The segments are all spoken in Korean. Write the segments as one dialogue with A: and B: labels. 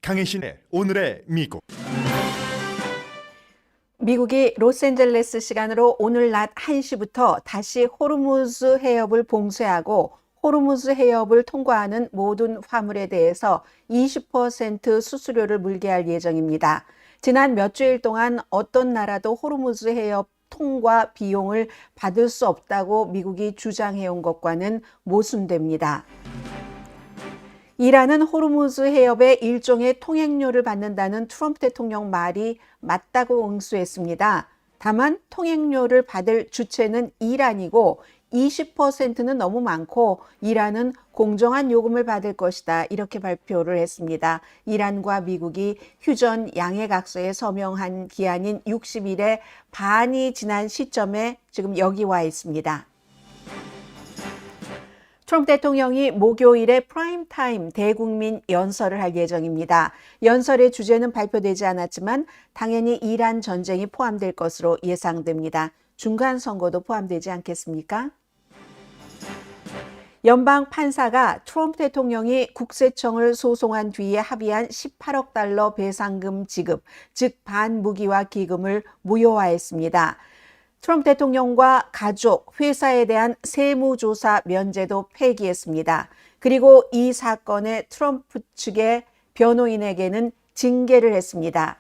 A: 강혜신의 오늘의 미국.
B: 미국이 로스앤젤레스 시간으로 오늘 낮 1시부터 다시 호르무즈 해협을 봉쇄하고 호르무즈 해협을 통과하는 모든 화물에 대해서 20% 수수료를 물게 할 예정입니다. 지난 몇 주일 동안 어떤 나라도 호르무즈 해협 통과 비용을 받을 수 없다고 미국이 주장해온 것과는 모순됩니다. 이란은 호르무즈 해협의 일종의 통행료를 받는다는 트럼프 대통령 말이 맞다고 응수했습니다. 다만 통행료를 받을 주체는 이란이고 20%는 너무 많고 이란은 공정한 요금을 받을 것이다, 이렇게 발표를 했습니다. 이란과 미국이 휴전 양해각서에 서명한 기한인 60일의 반이 지난 시점에 지금 여기 와 있습니다. 트럼프 대통령이 목요일에 프라임타임 대국민 연설을 할 예정입니다. 연설의 주제는 발표되지 않았지만 당연히 이란 전쟁이 포함될 것으로 예상됩니다. 중간 선거도 포함되지 않겠습니까? 연방 판사가 트럼프 대통령이 국세청을 소송한 뒤에 합의한 18억 달러 배상금 지급, 즉 반무기화 기금을 무효화했습니다. 트럼프 대통령과 가족, 회사에 대한 세무조사 면제도 폐기했습니다. 그리고 이 사건에 트럼프 측의 변호인에게는 징계를 했습니다.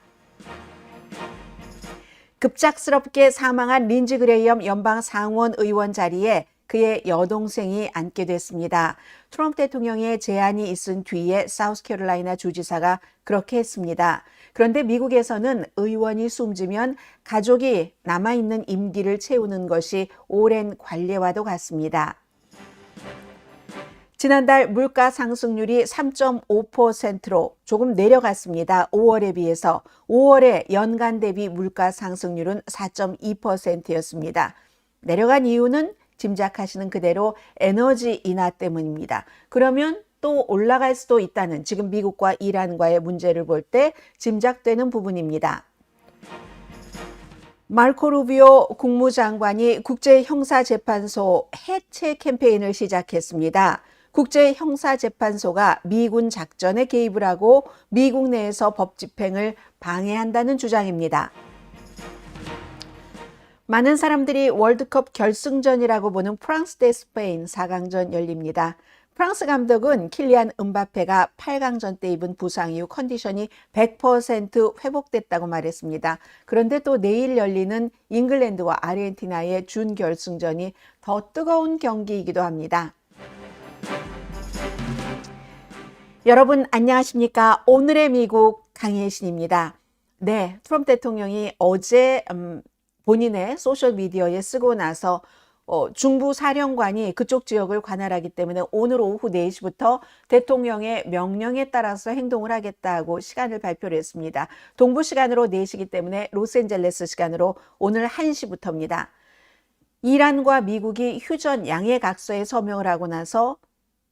B: 급작스럽게 사망한 린지 그레이엄 연방 상원 의원 자리에 그의 여동생이 앉게 됐습니다. 트럼프 대통령의 제안이 있은 뒤에 사우스캐롤라이나 주지사가 그렇게 했습니다. 그런데 미국에서는 의원이 숨지면 가족이 남아있는 임기를 채우는 것이 오랜 관례와도 같습니다. 지난달 물가 상승률이 3.5%로 조금 내려갔습니다. 5월에 비해서. 5월에 연간 대비 물가 상승률은 4.2%였습니다. 내려간 이유는 짐작하시는 그대로 에너지 인하 때문입니다. 그러면 또 올라갈 수도 있다는 지금 미국과 이란과의 문제를 볼 때 짐작되는 부분입니다. 마르코 루비오 국무장관이 국제형사재판소 해체 캠페인을 시작했습니다. 국제형사재판소가 미군 작전에 개입을 하고 미국 내에서 법 집행을 방해한다는 주장입니다. 많은 사람들이 월드컵 결승전이라고 보는 프랑스 대 스페인 4강전 열립니다. 프랑스 감독은 킬리안 음바페가 8강전 때 입은 부상 이후 컨디션이 100% 회복됐다고 말했습니다. 그런데 또 내일 열리는 잉글랜드와 아르헨티나의 준결승전이 더 뜨거운 경기이기도 합니다. 여러분 안녕하십니까? 오늘의 미국 강혜신입니다. 네, 트럼프 대통령이 어제 본인의 소셜미디어에 쓰고 나서 중부 사령관이 그쪽 지역을 관할하기 때문에 오늘 오후 4시부터 대통령의 명령에 따라서 행동을 하겠다고 시간을 발표를 했습니다. 동부 시간으로 4시이기 때문에 로스앤젤레스 시간으로 오늘 1시부터입니다. 이란과 미국이 휴전 양해각서에 서명을 하고 나서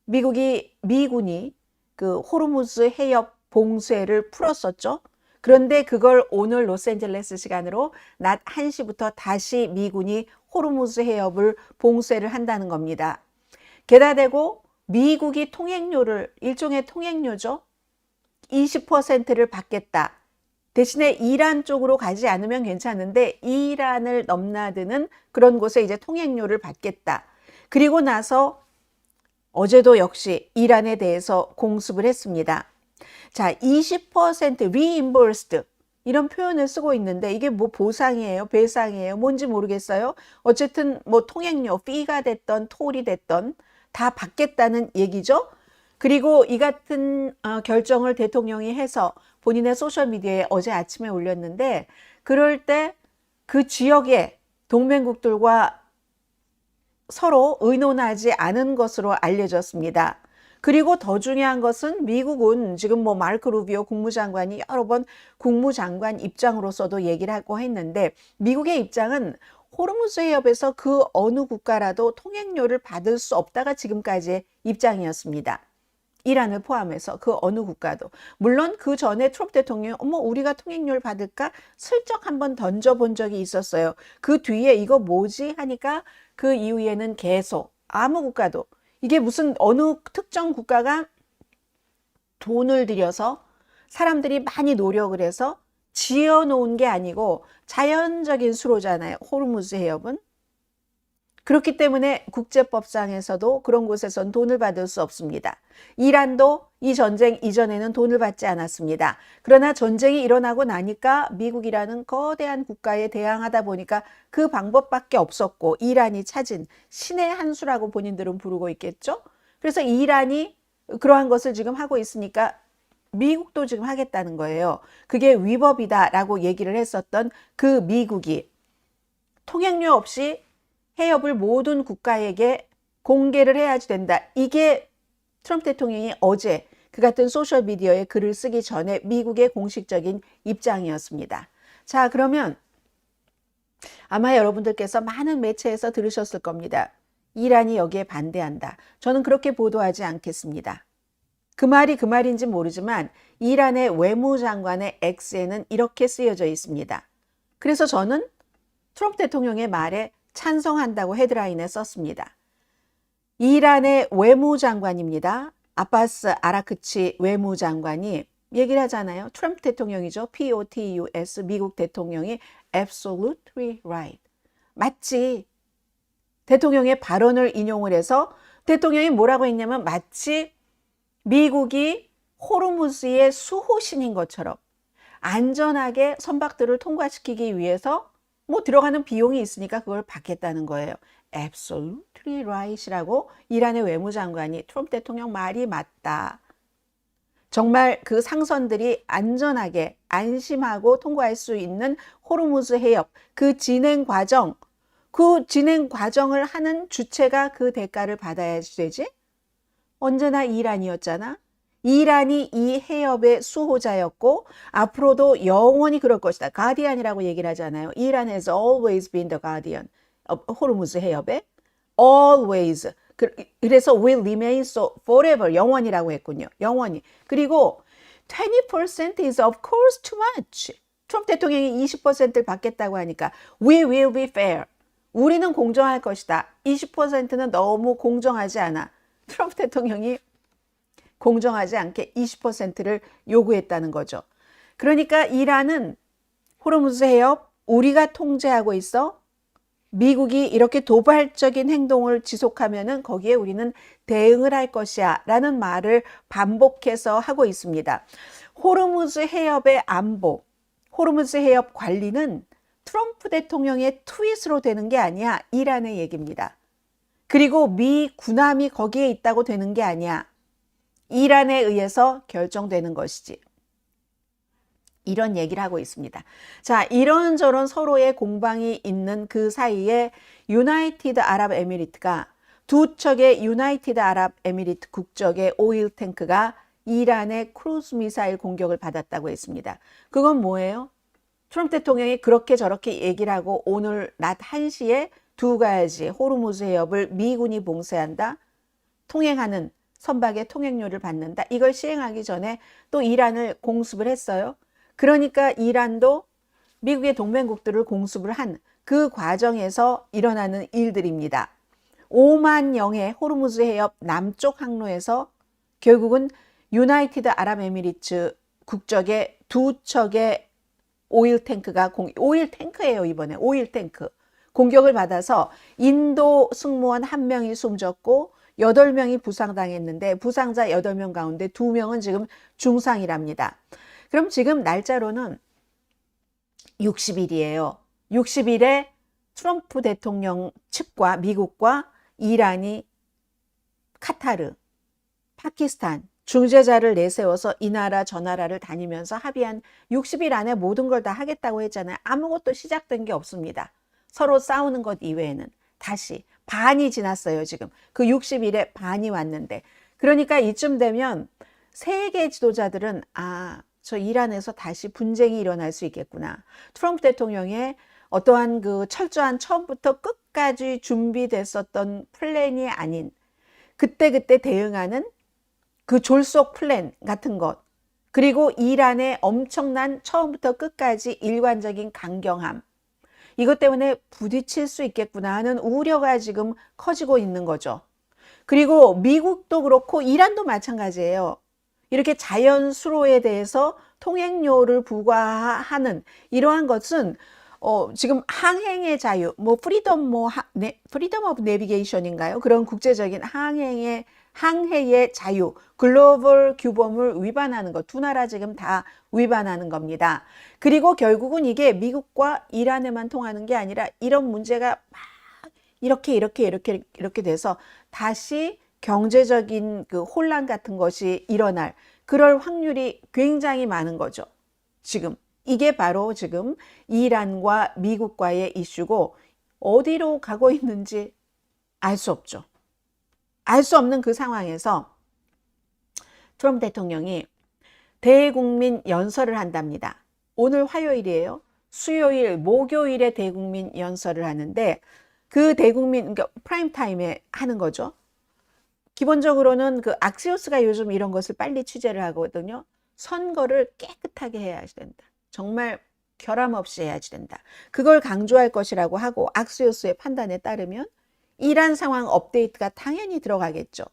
B: 미군이 그 호르무즈 해협 봉쇄를 풀었었죠. 그런데 그걸 오늘 로스앤젤레스 시간으로 낮 1시부터 다시 미군이 호르무즈 해협을 봉쇄를 한다는 겁니다. 게다 대고 미국이 통행료를, 일종의 통행료죠. 20%를 받겠다. 대신에 이란 쪽으로 가지 않으면 괜찮은데 이란을 넘나드는 그런 곳에 이제 통행료를 받겠다. 그리고 나서 어제도 역시 이란에 대해서 공습을 했습니다. 자, 20% reimbursed 이런 표현을 쓰고 있는데 이게 뭐 보상이에요? 배상이에요? 뭔지 모르겠어요. 어쨌든 뭐 통행료, fee가 됐던 톨이 됐던 다 받겠다는 얘기죠. 그리고 이 같은 결정을 대통령이 해서 본인의 소셜미디어에 어제 아침에 올렸는데 그럴 때 그 지역의 동맹국들과 서로 의논하지 않은 것으로 알려졌습니다. 그리고 더 중요한 것은 미국은 지금 뭐 마르코 루비오 국무장관이 여러 번 국무장관 입장으로서도 얘기를 하고 했는데 미국의 입장은 호르무즈 해협에서 그 어느 국가라도 통행료를 받을 수 없다가 지금까지의 입장이었습니다. 이란을 포함해서 그 어느 국가도. 물론 그 전에 트럼프 대통령이 우리가 통행료를 받을까 슬쩍 한번 던져본 적이 있었어요. 그 뒤에 이거 뭐지 하니까 그 이후에는 계속 아무 국가도 이게 무슨 어느 특정 국가가 돈을 들여서 사람들이 많이 노력을 해서 지어놓은 게 아니고 자연적인 수로잖아요. 호르무즈 해협은. 그렇기 때문에 국제법상에서도 그런 곳에선 돈을 받을 수 없습니다. 이란도 이 전쟁 이전에는 돈을 받지 않았습니다. 그러나 전쟁이 일어나고 나니까 미국이라는 거대한 국가에 대항하다 보니까 그 방법밖에 없었고 이란이 찾은 신의 한 수라고 본인들은 부르고 있겠죠. 그래서 이란이 그러한 것을 지금 하고 있으니까 미국도 지금 하겠다는 거예요. 그게 위법이다라고 얘기를 했었던 그 미국이 통행료 없이 해협을 모든 국가에게 공개를 해야지 된다. 이게 트럼프 대통령이 어제 그 같은 소셜미디어에 글을 쓰기 전에 미국의 공식적인 입장이었습니다. 자, 그러면 아마 여러분들께서 많은 매체에서 들으셨을 겁니다. 이란이 여기에 반대한다. 저는 그렇게 보도하지 않겠습니다. 그 말이 그 말인지 모르지만 이란의 외무장관의 X에는 이렇게 쓰여져 있습니다. 그래서 저는 트럼프 대통령의 말에 찬성한다고 헤드라인에 썼습니다. 이란의 외무장관입니다. 아바스 아라크치 외무장관이 얘기를 하잖아요. 트럼프 대통령이죠. POTUS 미국 대통령이 absolutely right. 맞지. 대통령의 발언을 인용을 해서 대통령이 뭐라고 했냐면 마치 미국이 호르무즈의 수호신인 것처럼 안전하게 선박들을 통과시키기 위해서 뭐 들어가는 비용이 있으니까 그걸 받겠다는 거예요. Absolutely right이라고 이란의 외무장관이 트럼프 대통령 말이 맞다. 정말 그 상선들이 안전하게 안심하고 통과할 수 있는 호르무즈 해협 그 진행 과정을 하는 주체가 그 대가를 받아야 되지. 언제나 이란이었잖아. 이란이 이 해협의 수호자였고 앞으로도 영원히 그럴 것이다. 가디안이라고 얘기를 하잖아요. 이란 has always been the guardian. 호르무즈 해협에 always. 그래서 will remain so forever. 영원이라고 했군요. 영원히. 그리고 20% is of course too much. 트럼프 대통령이 20%를 받겠다고 하니까 we will be fair. 우리는 공정할 것이다. 20%는 너무 공정하지 않아. 트럼프 대통령이 공정하지 않게 20%를 요구했다는 거죠. 그러니까 이란은 호르무즈 해협 우리가 통제하고 있어. 미국이 이렇게 도발적인 행동을 지속하면은 거기에 우리는 대응을 할 것이야 라는 말을 반복해서 하고 있습니다. 호르무즈 해협의 안보, 호르무즈 해협 관리는 트럼프 대통령의 트윗으로 되는 게 아니야. 이란의 얘기입니다. 그리고 미 군함이 거기에 있다고 되는 게 아니야. 이란에 의해서 결정되는 것이지. 이런 얘기를 하고 있습니다. 자, 이런저런 서로의 공방이 있는 그 사이에 유나이티드 아랍에미리트가 두 척의 유나이티드 아랍에미리트 국적의 오일 탱크가 이란의 크루즈 미사일 공격을 받았다고 했습니다. 그건 뭐예요? 트럼프 대통령이 그렇게 저렇게 얘기를 하고 오늘 낮 1시에 두 가지 호르무즈 해협을 미군이 봉쇄한다. 통행하는 선박의 통행료를 받는다. 이걸 시행하기 전에 또 이란을 공습을 했어요. 그러니까 이란도 미국의 동맹국들을 공습을 한 그 과정에서 일어나는 일들입니다. 오만영의 호르무즈 해협 남쪽 항로에서 결국은 유나이티드 아랍에미리트 국적의 두 척의 오일 탱크가 오일 탱크예요. 이번에 오일 탱크 공격을 받아서 인도 승무원 1명이 숨졌고 8명이 부상당했는데 부상자 8명 가운데 2명은 지금 중상이랍니다. 그럼 지금 날짜로는 60일이에요. 60일에 트럼프 대통령 측과 미국과 이란이 카타르, 파키스탄 중재자를 내세워서 이 나라 저 나라를 다니면서 합의한 60일 안에 모든 걸 다 하겠다고 했잖아요. 아무것도 시작된 게 없습니다. 서로 싸우는 것 이외에는. 다시 반이 지났어요. 지금 그 60일에 반이 왔는데 그러니까 이쯤 되면 세계 지도자들은 저 이란에서 다시 분쟁이 일어날 수 있겠구나. 트럼프 대통령의 어떠한 그 철저한 처음부터 끝까지 준비됐었던 플랜이 아닌 그때그때 대응하는 그 졸속 플랜 같은 것 그리고 이란의 엄청난 처음부터 끝까지 일관적인 강경함 이것 때문에 부딪힐 수 있겠구나 하는 우려가 지금 커지고 있는 거죠. 그리고 미국도 그렇고 이란도 마찬가지예요. 이렇게 자연 수로에 대해서 통행료를 부과하는 이러한 것은 지금 항행의 자유, 뭐 프리덤 오브 내비게이션인가요? 그런 국제적인 항해의 자유, 글로벌 규범을 위반하는 것, 두 나라 지금 다 위반하는 겁니다. 그리고 결국은 이게 미국과 이란에만 통하는 게 아니라 이런 문제가 막 이렇게 돼서 다시 경제적인 그 혼란 같은 것이 일어날 그럴 확률이 굉장히 많은 거죠. 지금 이게 바로 지금 이란과 미국과의 이슈고 어디로 가고 있는지 알 수 없죠. 알 수 없는 그 상황에서 트럼프 대통령이 대국민 연설을 한답니다. 오늘 화요일이에요. 수요일, 목요일에 대국민 연설을 하는데 그 대국민, 그러니까 프라임 타임에 하는 거죠. 기본적으로는 그 악시오스가 요즘 이런 것을 빨리 취재를 하거든요. 선거를 깨끗하게 해야 된다. 정말 결함 없이 해야지 된다. 그걸 강조할 것이라고 하고 악시오스의 판단에 따르면 이란 상황 업데이트가 당연히 들어가겠죠.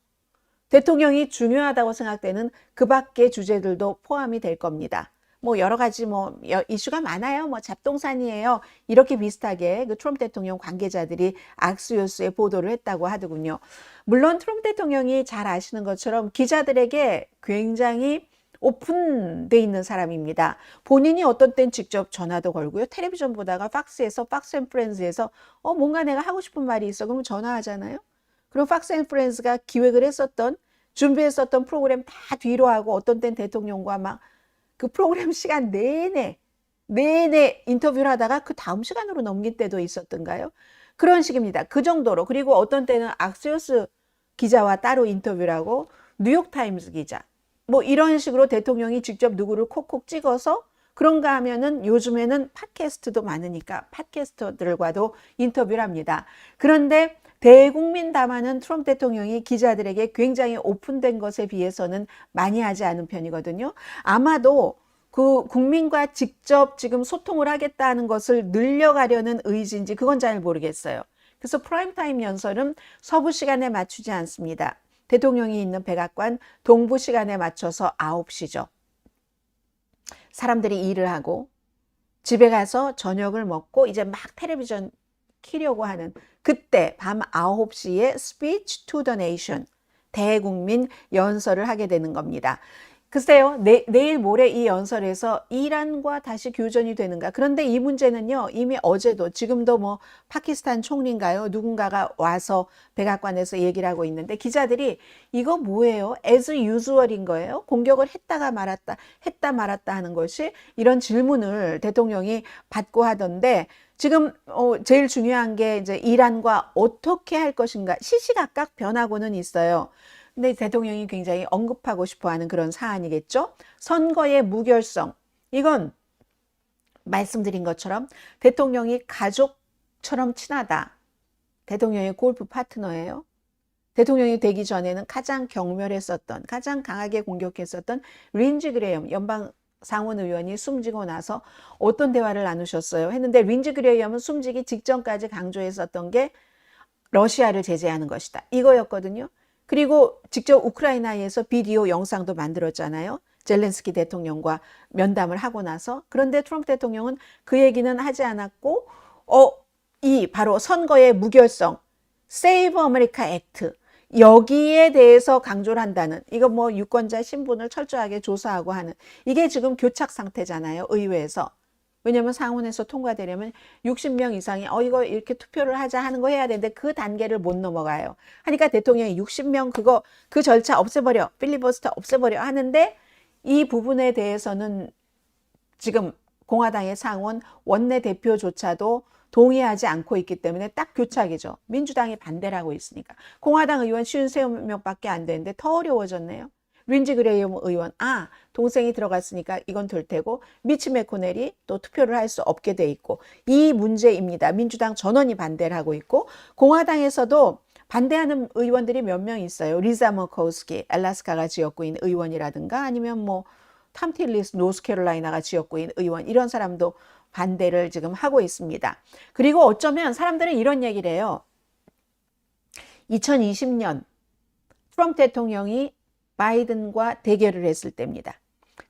B: 대통령이 중요하다고 생각되는 그 밖의 주제들도 포함이 될 겁니다. 뭐 여러 가지 뭐 이슈가 많아요. 뭐 잡동사니예요. 이렇게 비슷하게 그 트럼프 대통령 관계자들이 악시오스에 보도를 했다고 하더군요. 물론 트럼프 대통령이 잘 아시는 것처럼 기자들에게 굉장히 오픈돼 있는 사람입니다. 본인이 어떤 땐 직접 전화도 걸고요. 텔레비전 보다가 팍스에서 팍스 앤 프렌즈에서 뭔가 내가 하고 싶은 말이 있어. 그러면 전화하잖아요. 그럼 팍스 앤 프렌즈가 기획을 했었던 준비했었던 프로그램 다 뒤로 하고 어떤 땐 대통령과 막 그 프로그램 시간 내내 인터뷰를 하다가 그 다음 시간으로 넘긴 때도 있었던가요? 그런 식입니다. 그 정도로. 그리고 어떤 때는 악시오스 기자와 따로 인터뷰를 하고 뉴욕타임스 기자 뭐 이런 식으로 대통령이 직접 누구를 콕콕 찍어서 그런가 하면은 요즘에는 팟캐스트도 많으니까 팟캐스터들과도 인터뷰를 합니다. 그런데 대국민 담화는 트럼프 대통령이 기자들에게 굉장히 오픈된 것에 비해서는 많이 하지 않은 편이거든요. 아마도 그 국민과 직접 지금 소통을 하겠다는 것을 늘려가려는 의지인지 그건 잘 모르겠어요. 그래서 프라임타임 연설은 서부 시간에 맞추지 않습니다. 대통령이 있는 백악관 동부 시간에 맞춰서 9시죠. 사람들이 일을 하고 집에 가서 저녁을 먹고 이제 막 텔레비전 키려고 하는 그때 밤 9시에 Speech to the Nation 대국민 연설을 하게 되는 겁니다. 글쎄요, 내일 모레 이 연설에서 이란과 다시 교전이 되는가. 그런데 이 문제는요, 이미 어제도 지금도 뭐 파키스탄 총리인가요? 누군가가 와서 백악관에서 얘기를 하고 있는데 기자들이 이거 뭐예요? as usual인 거예요? 공격을 했다 말았다 하는 것이 이런 질문을 대통령이 받고 하던데 지금 제일 중요한 게 이제 이란과 어떻게 할 것인가 시시각각 변하고는 있어요. 근데 대통령이 굉장히 언급하고 싶어하는 그런 사안이겠죠. 선거의 무결성. 이건 말씀드린 것처럼 대통령이 가족처럼 친하다. 대통령의 골프 파트너예요. 대통령이 되기 전에는 가장 경멸했었던, 가장 강하게 공격했었던 린지 그레이엄 연방 상원 의원이 숨지고 나서 어떤 대화를 나누셨어요? 했는데 린지 그레이엄은 숨지기 직전까지 강조했었던 게 러시아를 제재하는 것이다. 이거였거든요. 그리고 직접 우크라이나에서 비디오 영상도 만들었잖아요. 젤렌스키 대통령과 면담을 하고 나서. 그런데 트럼프 대통령은 그 얘기는 하지 않았고 이 바로 선거의 무결성, Save America Act 여기에 대해서 강조를 한다는 이거 뭐 유권자 신분을 철저하게 조사하고 하는 이게 지금 교착 상태잖아요. 의회에서. 왜냐하면 상원에서 통과되려면 60명 이상이 이거 이렇게 투표를 하자 하는 거 해야 되는데 그 단계를 못 넘어가요. 하니까 대통령이 60명 그 절차 없애버려. 필리버스터 없애버려 하는데 이 부분에 대해서는 지금 공화당의 상원 원내대표조차도 동의하지 않고 있기 때문에 딱 교착이죠. 민주당이 반대를 하고 있으니까. 공화당 의원 53명밖에 안 되는데 더 어려워졌네요. 린지 그레이엄 의원, 동생이 들어갔으니까 이건 될 테고 미치 매코넬이 또 투표를 할 수 없게 돼 있고 이 문제입니다. 민주당 전원이 반대를 하고 있고 공화당에서도 반대하는 의원들이 몇 명 있어요. 리자 머커우스키, 알래스카가 지역구인 의원이라든가 아니면 뭐 탐 틸리스 노스캐롤라이나가 지역구인 의원 이런 사람도 반대를 지금 하고 있습니다. 그리고 어쩌면 사람들은 이런 얘기를 해요. 2020년 트럼프 대통령이 바이든과 대결을 했을 때입니다.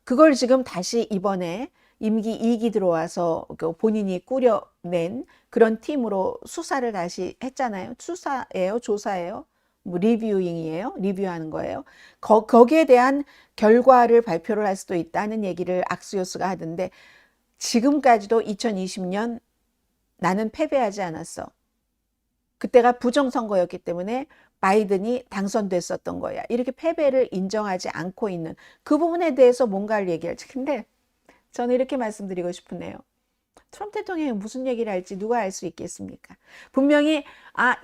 B: 그걸 지금 다시 이번에 임기 2기 들어와서 그 본인이 꾸려낸 그런 팀으로 수사를 다시 했잖아요. 수사예요? 조사예요? 뭐 리뷰잉이에요? 리뷰하는 거예요. 거기에 대한 결과를 발표를 할 수도 있다는 얘기를 악시오스가 하던데 지금까지도 2020년 나는 패배하지 않았어. 그때가 부정선거였기 때문에 바이든이 당선됐었던 거야. 이렇게 패배를 인정하지 않고 있는 그 부분에 대해서 뭔가를 얘기할지. 근데 저는 이렇게 말씀드리고 싶으네요. 트럼프 대통령이 무슨 얘기를 할지 누가 알 수 있겠습니까? 분명히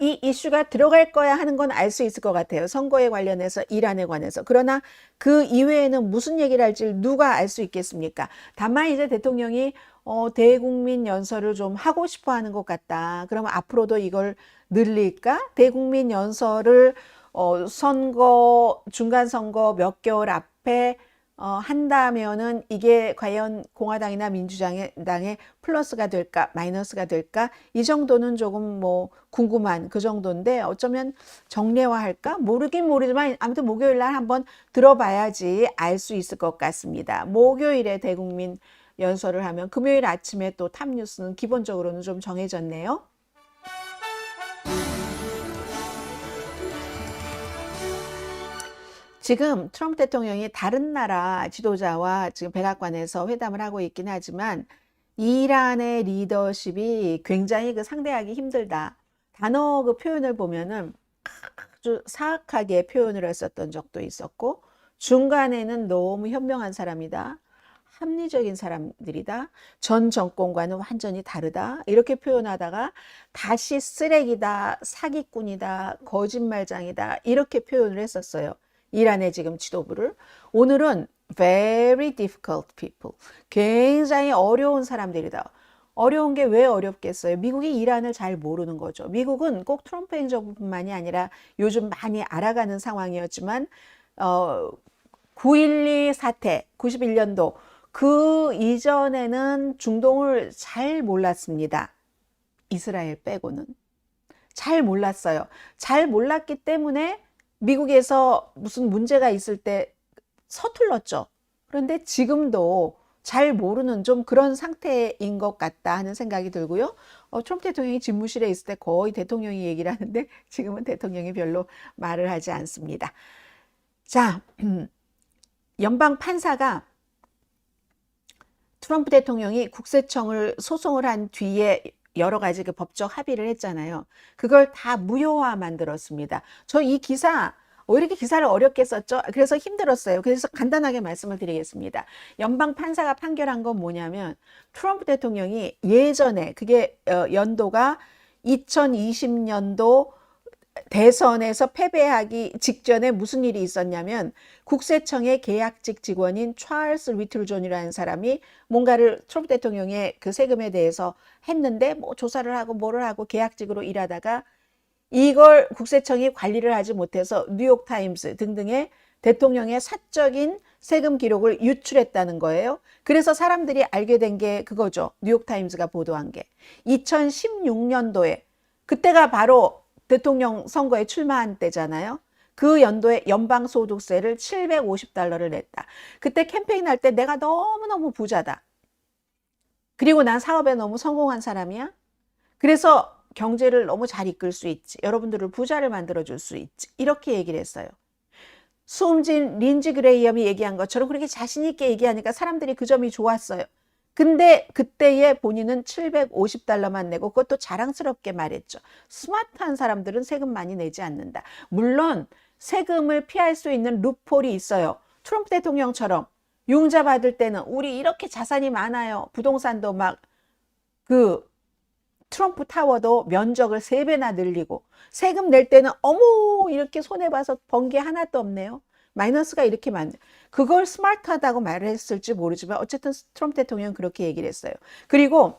B: 이 이슈가 들어갈 거야 하는 건 알 수 있을 것 같아요. 선거에 관련해서, 이란에 관해서. 그러나 그 이외에는 무슨 얘기를 할지 누가 알 수 있겠습니까? 다만 이제 대통령이 대국민 연설을 좀 하고 싶어 하는 것 같다. 그러면 앞으로도 이걸 늘릴까? 대국민 연설을 선거, 중간선거 몇 개월 앞에 한다면은 이게 과연 공화당이나 민주당에 플러스가 될까 마이너스가 될까 이 정도는 조금 뭐 궁금한 그 정도인데 어쩌면 정례화할까 모르긴 모르지만 아무튼 목요일 날 한번 들어봐야지 알 수 있을 것 같습니다. 목요일에 대국민 연설을 하면 금요일 아침에 또 탑뉴스는 기본적으로는 좀 정해졌네요. 지금 트럼프 대통령이 다른 나라 지도자와 지금 백악관에서 회담을 하고 있긴 하지만 이란의 리더십이 굉장히 그 상대하기 힘들다. 단어 그 표현을 보면은 아주 사악하게 표현을 했었던 적도 있었고 중간에는 너무 현명한 사람이다. 합리적인 사람들이다. 전 정권과는 완전히 다르다. 이렇게 표현하다가 다시 쓰레기다, 사기꾼이다, 거짓말장이다. 이렇게 표현을 했었어요. 이란의 지금 지도부를. 오늘은 very difficult people. 굉장히 어려운 사람들이다. 어려운 게 왜 어렵겠어요? 미국이 이란을 잘 모르는 거죠. 미국은 꼭 트럼프 행정부뿐만이 아니라 요즘 많이 알아가는 상황이었지만 9.12 사태, 91년도 그 이전에는 중동을 잘 몰랐습니다. 이스라엘 빼고는. 잘 몰랐어요. 잘 몰랐기 때문에 미국에서 무슨 문제가 있을 때 서툴렀죠. 그런데 지금도 잘 모르는 좀 그런 상태인 것 같다 하는 생각이 들고요. 트럼프 대통령이 집무실에 있을 때 거의 대통령이 얘기를 하는데 지금은 대통령이 별로 말을 하지 않습니다. 자, 연방 판사가 트럼프 대통령이 국세청을 소송을 한 뒤에 여러 가지 그 법적 합의를 했잖아요. 그걸 다 무효화 만들었습니다. 저 이 기사 왜 이렇게 기사를 어렵게 썼죠? 그래서 힘들었어요. 그래서 간단하게 말씀을 드리겠습니다. 연방 판사가 판결한 건 뭐냐면 트럼프 대통령이 예전에 그게 연도가 2020년도 대선에서 패배하기 직전에 무슨 일이 있었냐면 국세청의 계약직 직원인 찰스 리틀존이라는 사람이 뭔가를 트럼프 대통령의 그 세금에 대해서 했는데 뭐 조사를 하고 뭐를 하고 계약직으로 일하다가 이걸 국세청이 관리를 하지 못해서 뉴욕타임스 등등의 대통령의 사적인 세금 기록을 유출했다는 거예요. 그래서 사람들이 알게 된 게 그거죠. 뉴욕타임스가 보도한 게. 2016년도에 그때가 바로 대통령 선거에 출마한 때잖아요. 그 연도에 연방소득세를 $750를 냈다. 그때 캠페인할 때 내가 너무너무 부자다. 그리고 난 사업에 너무 성공한 사람이야. 그래서 경제를 너무 잘 이끌 수 있지. 여러분들을 부자를 만들어줄 수 있지. 이렇게 얘기를 했어요. 숨진 린지 그레이엄이 얘기한 것처럼 그렇게 자신 있게 얘기하니까 사람들이 그 점이 좋았어요. 근데 그때의 본인은 $750만 내고 그것도 자랑스럽게 말했죠. 스마트한 사람들은 세금 많이 내지 않는다. 물론 세금을 피할 수 있는 루폴이 있어요. 트럼프 대통령처럼 융자 받을 때는 우리 이렇게 자산이 많아요. 부동산도 막 그 트럼프 타워도 면적을 3배나 늘리고 세금 낼 때는 어머 이렇게 손해봐서 번 게 하나도 없네요. 마이너스가 이렇게 많네. 그걸 스마트하다고 말을 했을지 모르지만 어쨌든 트럼프 대통령은 그렇게 얘기를 했어요. 그리고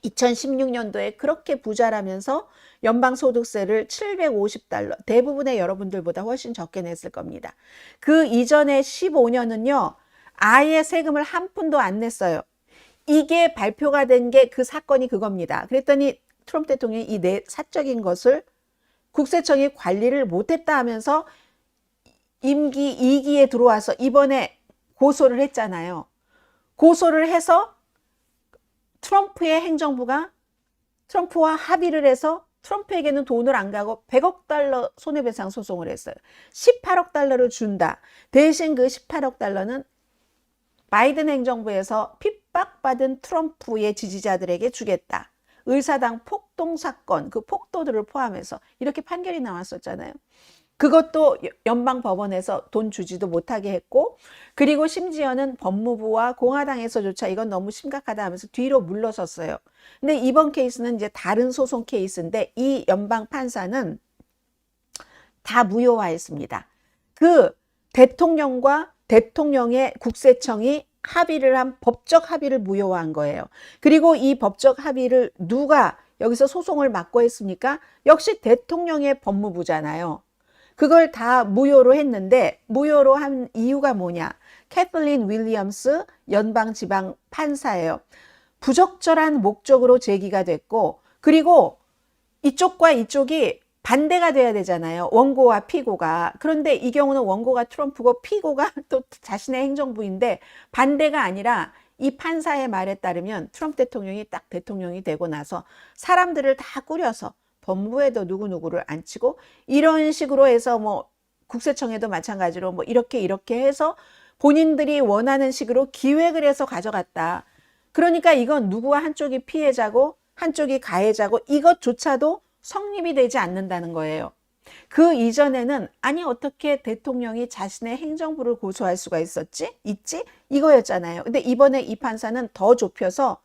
B: 2016년도에 그렇게 부자라면서 연방소득세를 $750 대부분의 여러분들보다 훨씬 적게 냈을 겁니다. 그 이전에 15년은요. 아예 세금을 한 푼도 안 냈어요. 이게 발표가 된 게 그 사건이 그겁니다. 그랬더니 트럼프 대통령이 이 사적인 것을 국세청이 관리를 못했다 하면서 임기 2기에 들어와서 이번에 고소를 했잖아요. 고소를 해서 트럼프의 행정부가 트럼프와 합의를 해서 트럼프에게는 돈을 안 가고 100억 달러 손해배상 소송을 했어요. 18억 달러를 준다. 대신 그 18억 달러는 바이든 행정부에서 핍박받은 트럼프의 지지자들에게 주겠다. 의사당 폭동 사건, 그 폭도들을 포함해서 이렇게 판결이 나왔었잖아요. 그것도 연방 법원에서 돈 주지도 못하게 했고, 그리고 심지어는 법무부와 공화당에서조차 이건 너무 심각하다 하면서 뒤로 물러섰어요. 근데 이번 케이스는 이제 다른 소송 케이스인데 이 연방 판사는 다 무효화했습니다. 그 대통령과 대통령의 국세청이 합의를 한 법적 합의를 무효화한 거예요. 그리고 이 법적 합의를 누가 여기서 소송을 맡고 했습니까? 역시 대통령의 법무부잖아요. 그걸 다 무효로 했는데 무효로 한 이유가 뭐냐? 캐틀린 윌리엄스 연방지방 판사예요. 부적절한 목적으로 제기가 됐고, 그리고 이쪽과 이쪽이 반대가 돼야 되잖아요. 원고와 피고가. 그런데 이 경우는 원고가 트럼프고 피고가 또 자신의 행정부인데 반대가 아니라 이 판사의 말에 따르면 트럼프 대통령이 딱 대통령이 되고 나서 사람들을 다 꾸려서 법무부에도 누구누구를 앉히고 이런 식으로 해서 뭐 국세청에도 마찬가지로 뭐 이렇게 해서 본인들이 원하는 식으로 기획을 해서 가져갔다. 그러니까 이건 누구와 한쪽이 피해자고 한쪽이 가해자고 이것조차도 성립이 되지 않는다는 거예요. 그 이전에는 아니 어떻게 대통령이 자신의 행정부를 고소할 수가 있지? 이거였잖아요. 근데 이번에 이 판사는 더 좁혀서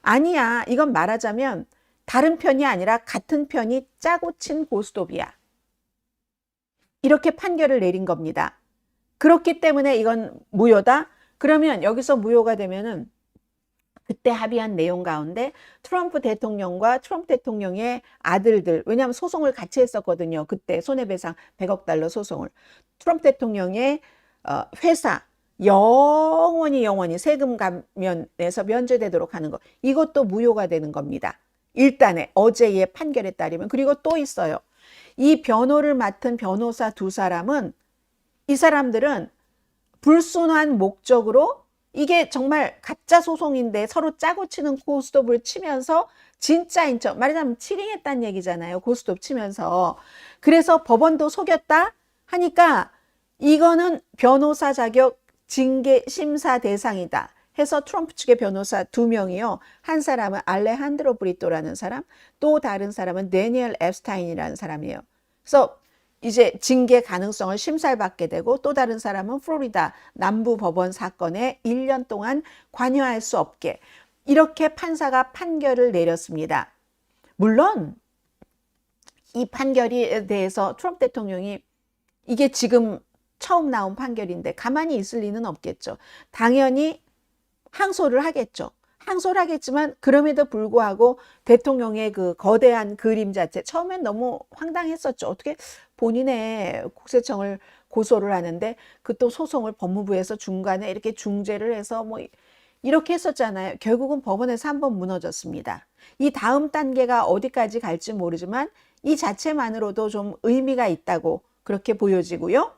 B: 아니야. 이건 말하자면 다른 편이 아니라 같은 편이 짜고 친 고스톱이야. 이렇게 판결을 내린 겁니다. 그렇기 때문에 이건 무효다. 그러면 여기서 무효가 되면은 그때 합의한 내용 가운데 트럼프 대통령과 트럼프 대통령의 아들들, 왜냐하면 소송을 같이 했었거든요. 그때 손해배상 100억 달러 소송을. 트럼프 대통령의 회사 영원히 세금 감면에서 면제되도록 하는 거. 이것도 무효가 되는 겁니다. 일단에 어제의 판결에 따르면. 그리고 또 있어요. 이 변호를 맡은 변호사 두 사람은 이 사람들은 불순한 목적으로 이게 정말 가짜 소송인데 서로 짜고 치는 고스톱을 치면서 진짜인 척, 말하자면 치링했다는 얘기잖아요. 고스톱 치면서. 그래서 법원도 속였다 하니까 이거는 변호사 자격 징계 심사 대상이다 해서 트럼프 측의 변호사 2명이요. 한 사람은 알레한드로 브리또라는 사람, 또 다른 사람은 데니얼 앱스타인이라는 사람이에요. 그래서 이제 징계 가능성을 심사를 받게 되고 또 다른 사람은 플로리다 남부 법원 사건에 1년 동안 관여할 수 없게 이렇게 판사가 판결을 내렸습니다. 물론 이 판결에 대해서 트럼프 대통령이 이게 지금 처음 나온 판결인데 가만히 있을 리는 없겠죠. 당연히 항소를 하겠죠. 항소를 하겠지만 그럼에도 불구하고 대통령의 그 거대한 그림 자체 처음엔 너무 황당했었죠. 어떻게 본인의 국세청을 고소를 하는데 그 또 소송을 법무부에서 중간에 이렇게 중재를 해서 뭐 이렇게 했었잖아요. 결국은 법원에서 한번 무너졌습니다. 이 다음 단계가 어디까지 갈지 모르지만 이 자체만으로도 좀 의미가 있다고 그렇게 보여지고요.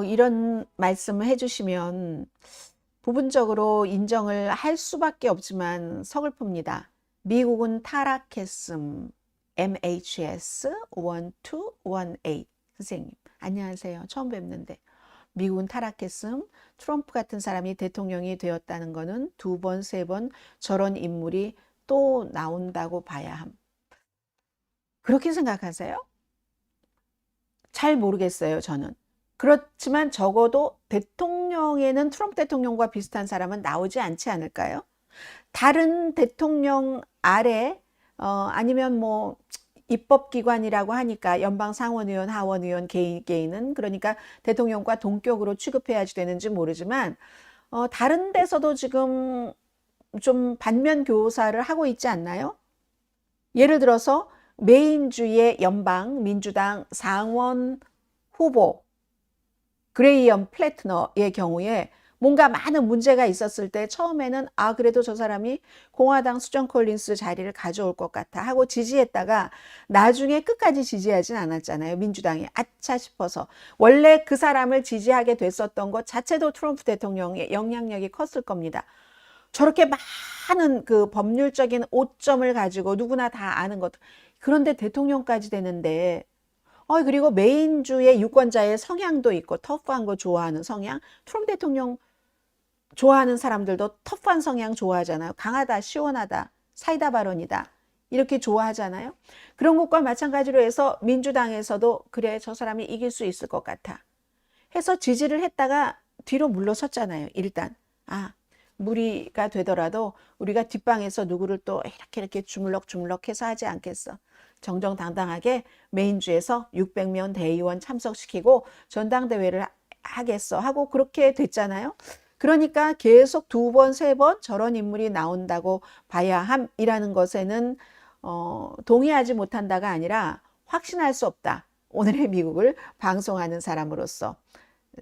B: 이런 말씀을 해주시면 부분적으로 인정을 할 수밖에 없지만 서글픕니다. 미국은 타락했음. MHS 1218 선생님 안녕하세요. 처음 뵙는데 미국은 타락했음. 트럼프 같은 사람이 대통령이 되었다는 것은 2번, 3번 저런 인물이 또 나온다고 봐야 함. 그렇게 생각하세요? 잘 모르겠어요. 저는. 그렇지만 적어도 대통령에는 트럼프 대통령과 비슷한 사람은 나오지 않지 않을까요? 다른 대통령 아래 아니면 뭐 입법기관이라고 하니까 연방 상원의원, 하원의원 개인은 그러니까 대통령과 동격으로 취급해야지 되는지 모르지만 다른 데서도 지금 좀 반면 교사를 하고 있지 않나요? 예를 들어서 메인주의 연방 민주당 상원 후보 그레이엄 플래트너의 경우에 뭔가 많은 문제가 있었을 때 처음에는 아 그래도 저 사람이 공화당 수정 콜린스 자리를 가져올 것 같아 하고 지지했다가 나중에 끝까지 지지하진 않았잖아요. 민주당이 아차 싶어서. 원래 그 사람을 지지하게 됐었던 것 자체도 트럼프 대통령의 영향력이 컸을 겁니다. 저렇게 많은 그 법률적인 오점을 가지고 누구나 다 아는 것. 그런데 대통령까지 되는데 그리고 메인주의 유권자의 성향도 있고 터프한 거 좋아하는 성향. 트럼프 대통령 좋아하는 사람들도 터프한 성향 좋아하잖아요. 강하다, 시원하다, 사이다 발언이다. 이렇게 좋아하잖아요. 그런 것과 마찬가지로 해서 민주당에서도 그래 저 사람이 이길 수 있을 것 같아 해서 지지를 했다가 뒤로 물러섰잖아요. 일단 무리가 되더라도 우리가 뒷방에서 누구를 또 이렇게 주물럭주물럭 해서 하지 않겠어. 정정당당하게 메인주에서 600명 대의원 참석시키고 전당대회를 하겠어 하고 그렇게 됐잖아요. 그러니까 계속 2번, 3번 저런 인물이 나온다고 봐야 함이라는 것에는 동의하지 못한다가 아니라 확신할 수 없다. 오늘의 미국을 방송하는 사람으로서.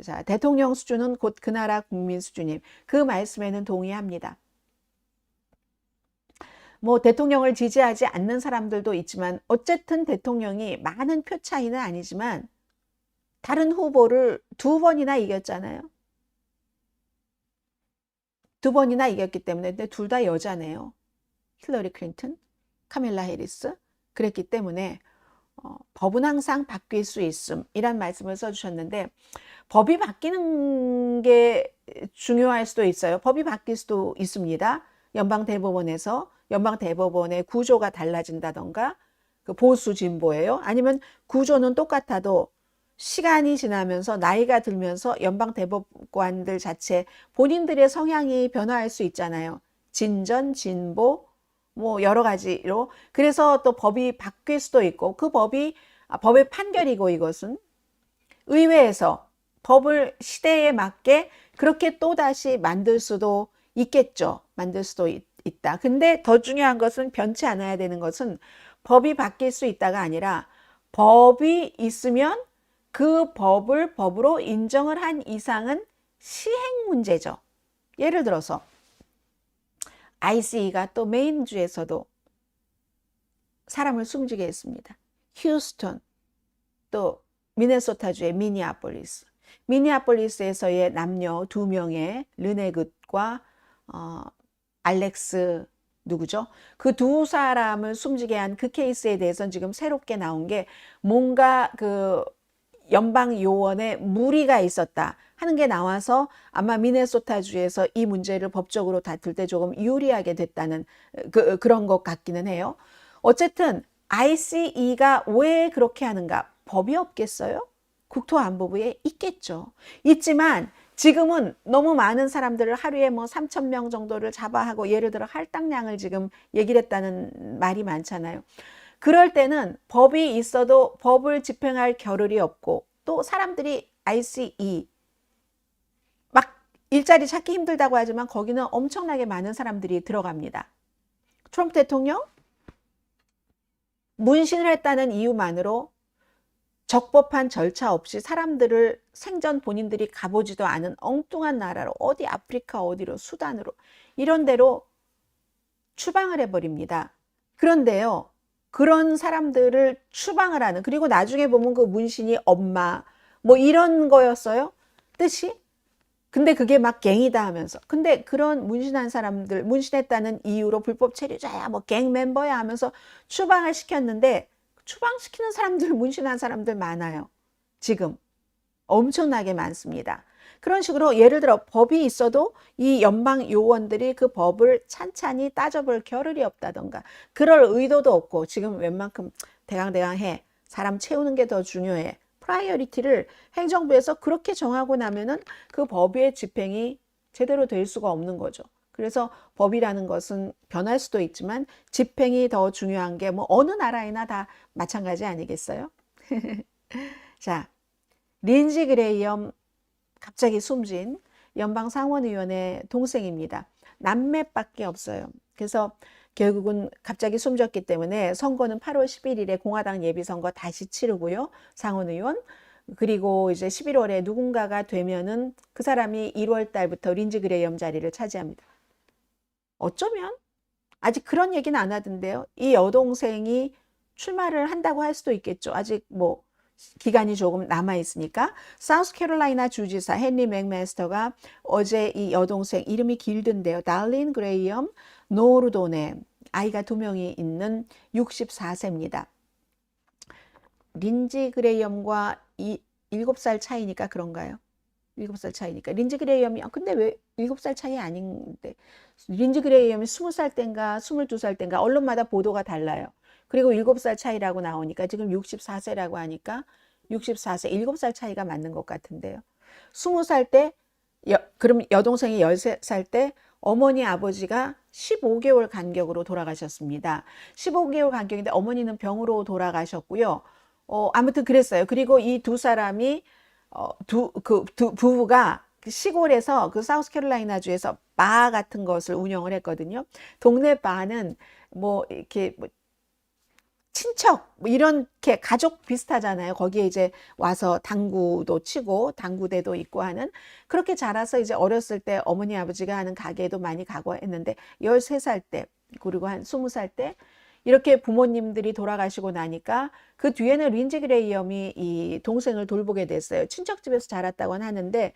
B: 자, 대통령 수준은 곧 그 나라 국민 수준임. 그 말씀에는 동의합니다. 뭐 대통령을 지지하지 않는 사람들도 있지만 어쨌든 대통령이 많은 표 차이는 아니지만 다른 후보를 2번이나 이겼잖아요. 2번이나 이겼기 때문에 근데 둘 다 여자네요. 힐러리 클린턴, 카밀라 해리스. 그랬기 때문에 법은 항상 바뀔 수 있음 이란 말씀을 써주셨는데 법이 바뀌는 게 중요할 수도 있어요. 법이 바뀔 수도 있습니다. 연방대법원의 구조가 달라진다던가 그 보수 진보예요. 아니면 구조는 똑같아도 시간이 지나면서 나이가 들면서 연방대법관들 자체 본인들의 성향이 변화할 수 있잖아요. 진전, 진보, 뭐 여러 가지로. 그래서 또 법이 바뀔 수도 있고 그 법의 판결이고 이것은 의회에서 법을 시대에 맞게 그렇게 또다시 만들 수도 있겠죠. 만들 수도 있다. 근데 더 중요한 것은 변치 않아야 되는 것은 법이 바뀔 수 있다가 아니라 법이 있으면 그 법을 법으로 인정을 한 이상은 시행 문제죠. 예를 들어서 ICE가 또 메인주에서도 사람을 숨지게 했습니다. 휴스턴, 또 미네소타주의 미니아폴리스에서의 남녀 2명의 르네굿과 알렉스 누구죠? 그 2사람을 숨지게 한 그 케이스에 대해서는 지금 새롭게 나온 게 뭔가 그 연방 요원에 무리가 있었다 하는 게 나와서 아마 미네소타주에서 이 문제를 법적으로 다툴 때 조금 유리하게 됐다는 그런 것 같기는 해요. 어쨌든 ICE가 왜 그렇게 하는가? 법이 없겠어요? 국토안보부에 있겠죠. 있지만 지금은 너무 많은 사람들을 하루에 뭐 3,000명 정도를 잡아하고 예를 들어 할당량을 지금 얘기를 했다는 말이 많잖아요. 그럴 때는 법이 있어도 법을 집행할 겨를이 없고 또 사람들이 ICE 막 일자리 찾기 힘들다고 하지만 거기는 엄청나게 많은 사람들이 들어갑니다. 트럼프 대통령 문신을 했다는 이유만으로 적법한 절차 없이 사람들을 생전 본인들이 가보지도 않은 엉뚱한 나라로 어디 아프리카 어디로 수단으로 이런 데로 추방을 해버립니다. 그런데요. 그런 사람들을 추방을 하는 그리고 나중에 보면 그 문신이 엄마 뭐 이런 거였어요. 뜻이. 근데 그게 막 갱이다 하면서 근데 그런 문신한 사람들 문신했다는 이유로 불법 체류자야 뭐 갱 멤버야 하면서 추방을 시켰는데 추방시키는 사람들 문신한 사람들 많아요. 지금 엄청나게 많습니다. 그런 식으로 예를 들어 법이 있어도 이 연방 요원들이 그 법을 찬찬히 따져볼 겨를이 없다던가 그럴 의도도 없고 지금 웬만큼 대강대강 해. 사람 채우는 게 더 중요해. 프라이어리티를 행정부에서 그렇게 정하고 나면은 그 법의 집행이 제대로 될 수가 없는 거죠. 그래서 법이라는 것은 변할 수도 있지만 집행이 더 중요한 게 뭐 어느 나라에나 다 마찬가지 아니겠어요? 자, 린지 그레이엄 갑자기 숨진 연방 상원의원의 동생입니다. 남매밖에 없어요. 그래서 결국은 갑자기 숨졌기 때문에 선거는 8월 11일에 공화당 예비선거 다시 치르고요. 상원의원. 그리고 이제 11월에 누군가가 되면은 그 사람이 1월 달부터 린지 그레이엄 자리를 차지합니다. 어쩌면 아직 그런 얘기는 안 하던데요. 이 여동생이 출마를 한다고 할 수도 있겠죠. 아직 뭐 기간이 조금 남아 있으니까. 사우스캐롤라이나 주지사 헨리 맥메스터가 어제 이 여동생 이름이 길던데요. 달린 그레이엄 노르돈의 아이가 2명이 있는 64세입니다. 린지 그레이엄과 7살 차이니까 그런가요? 7살 차이니까. 린지 그레이엄이, 근데 왜 7살 차이 아닌데. 린지 그레이엄이 20살 땐가 22살 땐가 언론마다 보도가 달라요. 그리고 7살 차이라고 나오니까 지금 64세라고 하니까 64세, 7살 차이가 맞는 것 같은데요. 20살 때, 그럼 여동생이 13살 때 어머니 아버지가 15개월 간격으로 돌아가셨습니다. 15개월 간격인데 어머니는 병으로 돌아가셨고요. 아무튼 그랬어요. 그리고 이 두 사람이 부부가 시골에서 그 사우스캐롤라이나주에서 바 같은 것을 운영을 했거든요. 동네 바는 뭐 이렇게 뭐 친척 뭐 이렇게 가족 비슷하잖아요. 거기에 이제 와서 당구도 치고 당구대도 있고 하는 그렇게 자라서 이제 어렸을 때 어머니 아버지가 하는 가게에도 많이 가고 했는데 13살 때 그리고 한 20살 때 이렇게 부모님들이 돌아가시고 나니까 그 뒤에는 린지 그레이엄이 이 동생을 돌보게 됐어요. 친척집에서 자랐다고는 하는데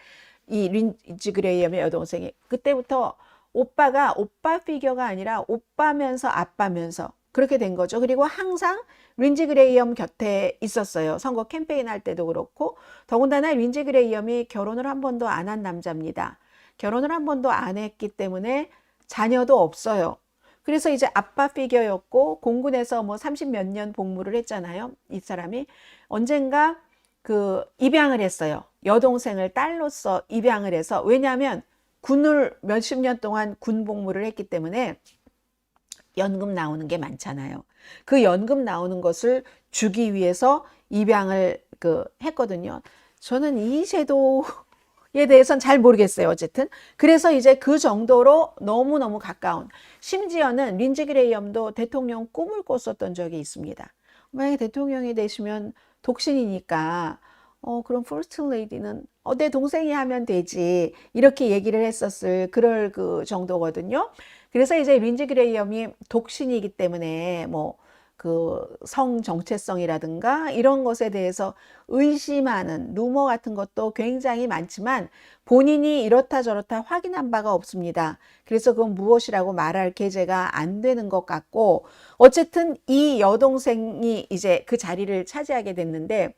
B: 이 린지 그레이엄의 여동생이 그때부터 오빠가 오빠 피겨가 아니라 오빠면서 아빠면서 그렇게 된 거죠. 그리고 항상 린지 그레이엄 곁에 있었어요. 선거 캠페인 할 때도 그렇고 더군다나 린지 그레이엄이 결혼을 한 번도 안 한 남자입니다. 결혼을 한 번도 안 했기 때문에 자녀도 없어요. 그래서 이제 아빠 피겨였고 공군에서 뭐 30몇 년 복무를 했잖아요. 이 사람이 언젠가 그 입양을 했어요. 여동생을 딸로서 입양을 해서 왜냐하면 군을 몇십 년 동안 군 복무를 했기 때문에 연금 나오는 게 많잖아요. 그 연금 나오는 것을 주기 위해서 입양을 했거든요. 저는 이 제도에 대해서는 잘 모르겠어요. 어쨌든. 그래서 이제 그 정도로 너무너무 가까운. 심지어는 린지 그레이엄도 대통령 꿈을 꿨었던 적이 있습니다. 만약에 대통령이 되시면 독신이니까 그럼 퍼스트 레이디는 내 동생이 하면 되지 이렇게 얘기를 했었을 그럴 그 정도거든요. 그래서 이제 린지 그레이엄이 독신이기 때문에 뭐 그 성 정체성이라든가 이런 것에 대해서 의심하는 루머 같은 것도 굉장히 많지만 본인이 이렇다 저렇다 확인한 바가 없습니다. 그래서 그건 무엇이라고 말할 계제가 안 되는 것 같고 어쨌든 이 여동생이 이제 그 자리를 차지하게 됐는데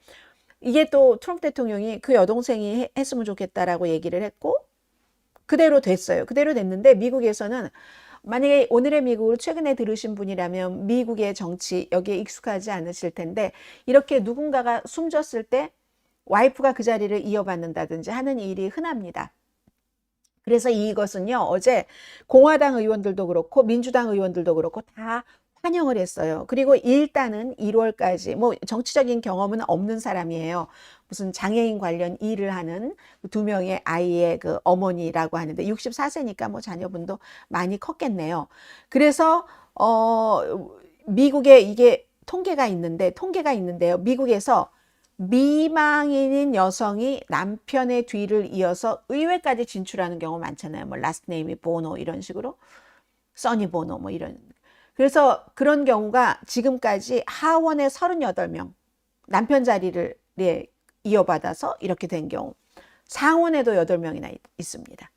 B: 이게 또 트럼프 대통령이 그 여동생이 했으면 좋겠다라고 얘기를 했고 그대로 됐어요. 그대로 됐는데 미국에서는 만약에 오늘의 미국을 최근에 들으신 분이라면 미국의 정치 여기에 익숙하지 않으실 텐데 이렇게 누군가가 숨졌을 때 와이프가 그 자리를 이어받는다든지 하는 일이 흔합니다. 그래서 이것은요 어제 공화당 의원들도 그렇고 민주당 의원들도 그렇고 다 환영을 했어요. 그리고 일단은 1월까지 뭐 정치적인 경험은 없는 사람이에요. 무슨 장애인 관련 일을 하는 2명의 아이의 그 어머니라고 하는데 64세니까 뭐 자녀분도 많이 컸겠네요. 그래서 미국에 이게 통계가 있는데요. 미국에서 미망인인 여성이 남편의 뒤를 이어서 의회까지 진출하는 경우 많잖아요. 뭐 라스트 네임이 보노 이런 식으로 써니 보노 뭐 이런. 그래서 그런 경우가 지금까지 하원의 38명 남편 자리를 이어받아서 이렇게 된 경우 상원에도 8명이나 있습니다.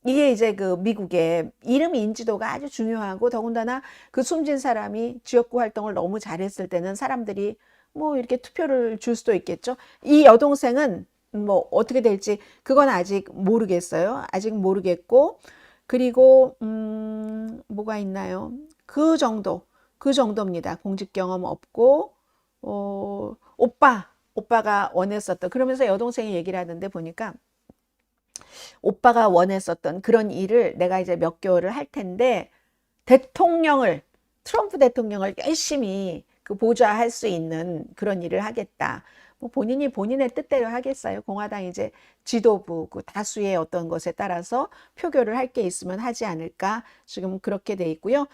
B: 이게 이제 그 미국의 이름 인지도가 아주 중요하고 더군다나 그 숨진 사람이 지역구 활동을 너무 잘했을 때는 사람들이 뭐 이렇게 투표를 줄 수도 있겠죠. 이 여동생은 뭐 어떻게 될지 그건 아직 모르겠어요. 아직 모르겠고 그리고 뭐가 있나요? 그 정도입니다. 공직 경험 없고 오빠가 원했었던 그러면서 여동생이 얘기를 하는데 보니까 오빠가 원했었던 그런 일을 내가 이제 몇 개월을 할 텐데 트럼프 대통령을 열심히 그 보좌할 수 있는 그런 일을 하겠다. 뭐 본인이 본인의 뜻대로 하겠어요. 공화당 이제 지도부 그 다수의 어떤 것에 따라서 표결을 할 게 있으면 하지 않을까 지금 그렇게 돼 있고요.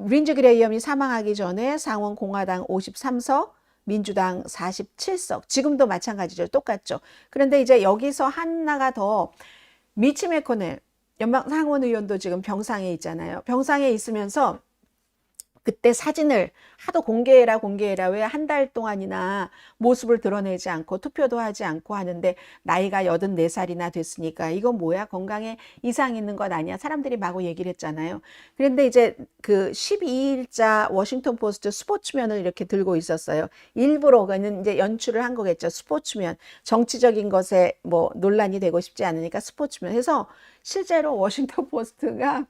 B: 린지 그레이엄이 사망하기 전에 상원 공화당 53석 민주당 47석. 지금도 마찬가지죠. 똑같죠. 그런데 이제 여기서 하나가 더 미치 매코넬 연방 상원 의원도 지금 병상에 있잖아요. 병상에 있으면서 그때 사진을 하도 공개해라 왜 한 달 동안이나 모습을 드러내지 않고 투표도 하지 않고 하는데 나이가 84살이나 됐으니까 이건 뭐야? 건강에 이상 있는 것 아니야? 사람들이 마구 얘기를 했잖아요. 그런데 이제 그 12일자 워싱턴 포스트 스포츠면을 이렇게 들고 있었어요. 일부러 그는 이제 연출을 한 거겠죠. 스포츠면. 정치적인 것에 뭐 논란이 되고 싶지 않으니까 스포츠면 해서 실제로 워싱턴 포스트가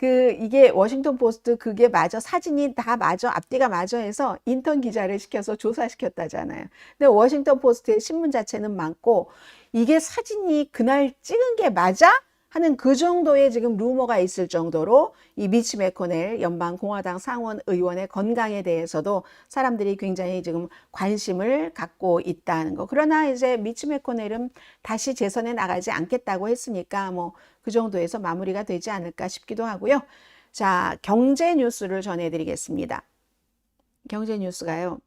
B: 이게 워싱턴 포스트 그게 맞아 사진이 다 맞아 앞뒤가 맞아 해서 인턴 기자를 시켜서 조사시켰다잖아요. 근데 워싱턴 포스트의 신문 자체는 많고 이게 사진이 그날 찍은 게 맞아? 하는 그 정도의 지금 루머가 있을 정도로 이 미치 매코넬 연방 공화당 상원 의원의 건강에 대해서도 사람들이 굉장히 지금 관심을 갖고 있다는 거. 그러나 이제 미치 매코넬은 다시 재선에 나가지 않겠다고 했으니까 뭐 그 정도에서 마무리가 되지 않을까 싶기도 하고요. 자, 경제 뉴스를 전해드리겠습니다. 경제 뉴스가요.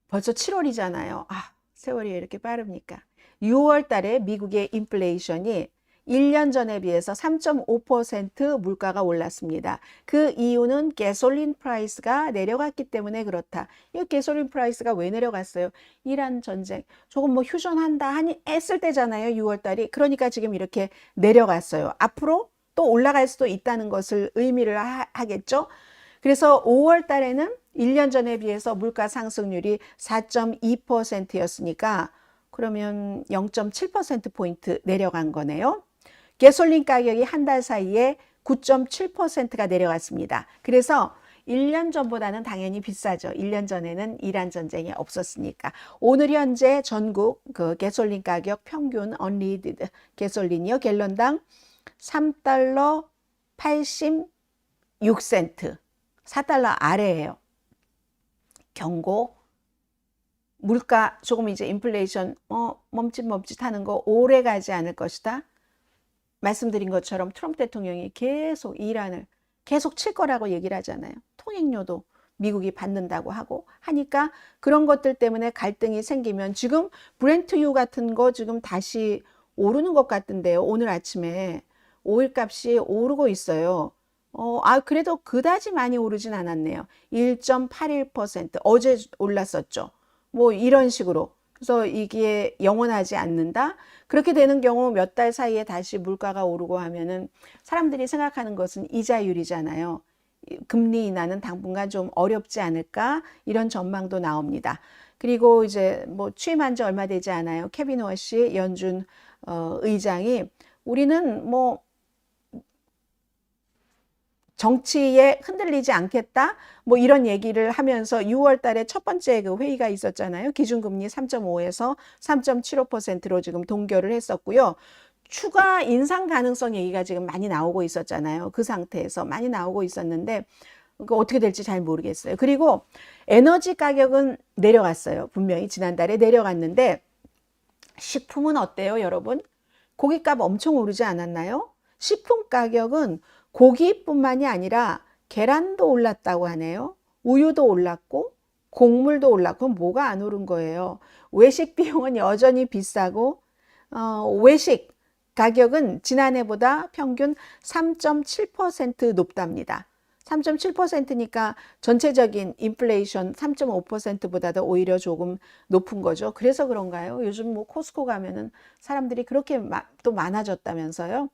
B: 벌써 7월이잖아요. 아, 세월이 왜 이렇게 빠릅니까? 6월 달에 미국의 인플레이션이 1년 전에 비해서 3.5% 물가가 올랐습니다. 그 이유는 가솔린 프라이스가 내려갔기 때문에 그렇다. 이 가솔린 프라이스가 왜 내려갔어요? 이란 전쟁. 조금 뭐 휴전한다 하니 했을 때잖아요. 6월 달이. 그러니까 지금 이렇게 내려갔어요. 앞으로 또 올라갈 수도 있다는 것을 의미를 하겠죠. 그래서 5월 달에는 1년 전에 비해서 물가 상승률이 4.2%였으니까 그러면 0.7%포인트 내려간 거네요. 가솔린 가격이 한 달 사이에 9.7%가 내려갔습니다. 그래서 1년 전보다는 당연히 비싸죠. 1년 전에는 이란 전쟁이 없었으니까. 오늘 현재 전국 그 가솔린 가격 평균 언리디드 가솔린이요. 갤런당 3달러 86센트. 4달러 아래예요. 경고. 물가 조금 이제 인플레이션 멈칫멈칫하는 거 오래 가지 않을 것이다. 말씀드린 것처럼 트럼프 대통령이 계속 이란을 계속 칠 거라고 얘기를 하잖아요. 통행료도 미국이 받는다고 하고 하니까 그런 것들 때문에 갈등이 생기면 지금 브렌트유 같은 거 지금 다시 오르는 것 같던데요. 오늘 아침에 오일 값이 오르고 있어요. 그래도 그다지 많이 오르진 않았네요. 1.81%. 어제 올랐었죠. 뭐 이런 식으로. 그래서 이게 영원하지 않는다. 그렇게 되는 경우 몇 달 사이에 다시 물가가 오르고 하면은 사람들이 생각하는 것은 이자율이잖아요. 금리 인하는 당분간 좀 어렵지 않을까 이런 전망도 나옵니다. 그리고 이제 뭐 취임한 지 얼마 되지 않아요. 케빈 워시 연준 의장이 우리는 뭐 정치에 흔들리지 않겠다 뭐 이런 얘기를 하면서 6월 달에 첫 번째 그 회의가 있었잖아요. 기준금리 3.5에서 3.75%로 지금 동결을 했었고요. 추가 인상 가능성 얘기가 지금 많이 나오고 있었잖아요. 그 상태에서 많이 나오고 있었는데 어떻게 될지 잘 모르겠어요. 그리고 에너지 가격은 내려갔어요. 분명히 지난달에 내려갔는데 식품은 어때요, 여러분? 고깃값 엄청 오르지 않았나요? 식품 가격은 고기뿐만이 아니라 계란도 올랐다고 하네요. 우유도 올랐고 곡물도 올랐고 뭐가 안 오른 거예요. 외식 비용은 여전히 비싸고 외식 가격은 지난해보다 평균 3.7% 높답니다. 3.7%니까 전체적인 인플레이션 3.5%보다도 오히려 조금 높은 거죠. 그래서 그런가요? 요즘 뭐 코스코 가면은 사람들이 그렇게 또 많아졌다면서요.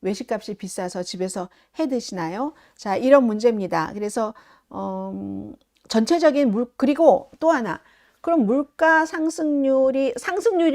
B: 외식값이 비싸서 집에서 해 드시나요? 자, 이런 문제입니다. 그래서 전체적인 그리고 또 하나. 그럼 물가 상승률이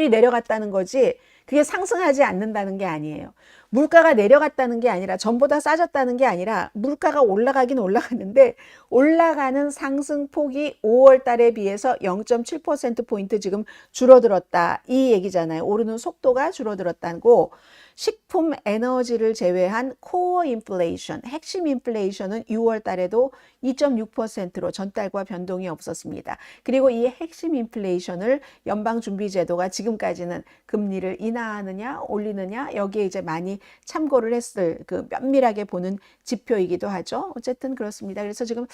B: 내려갔다는 거지 그게 상승하지 않는다는 게 아니에요. 물가가 내려갔다는 게 아니라 전보다 싸졌다는 게 아니라 물가가 올라가긴 올라갔는데 올라가는 상승폭이 5월 달에 비해서 0.7%포인트 지금 줄어들었다. 이 얘기잖아요. 오르는 속도가 줄어들었다고. 식품, 에너지를 제외한 코어 인플레이션, 핵심 인플레이션은 6월 달에도 2.6%로 전달과 변동이 없었습니다. 그리고 이 핵심 인플레이션을 연방준비제도가 지금까지는 금리를 인하하느냐 올리느냐 여기에 이제 많이 참고를 했을 그 면밀하게 보는 지표이기도 하죠. 어쨌든 그렇습니다. 그래서 지금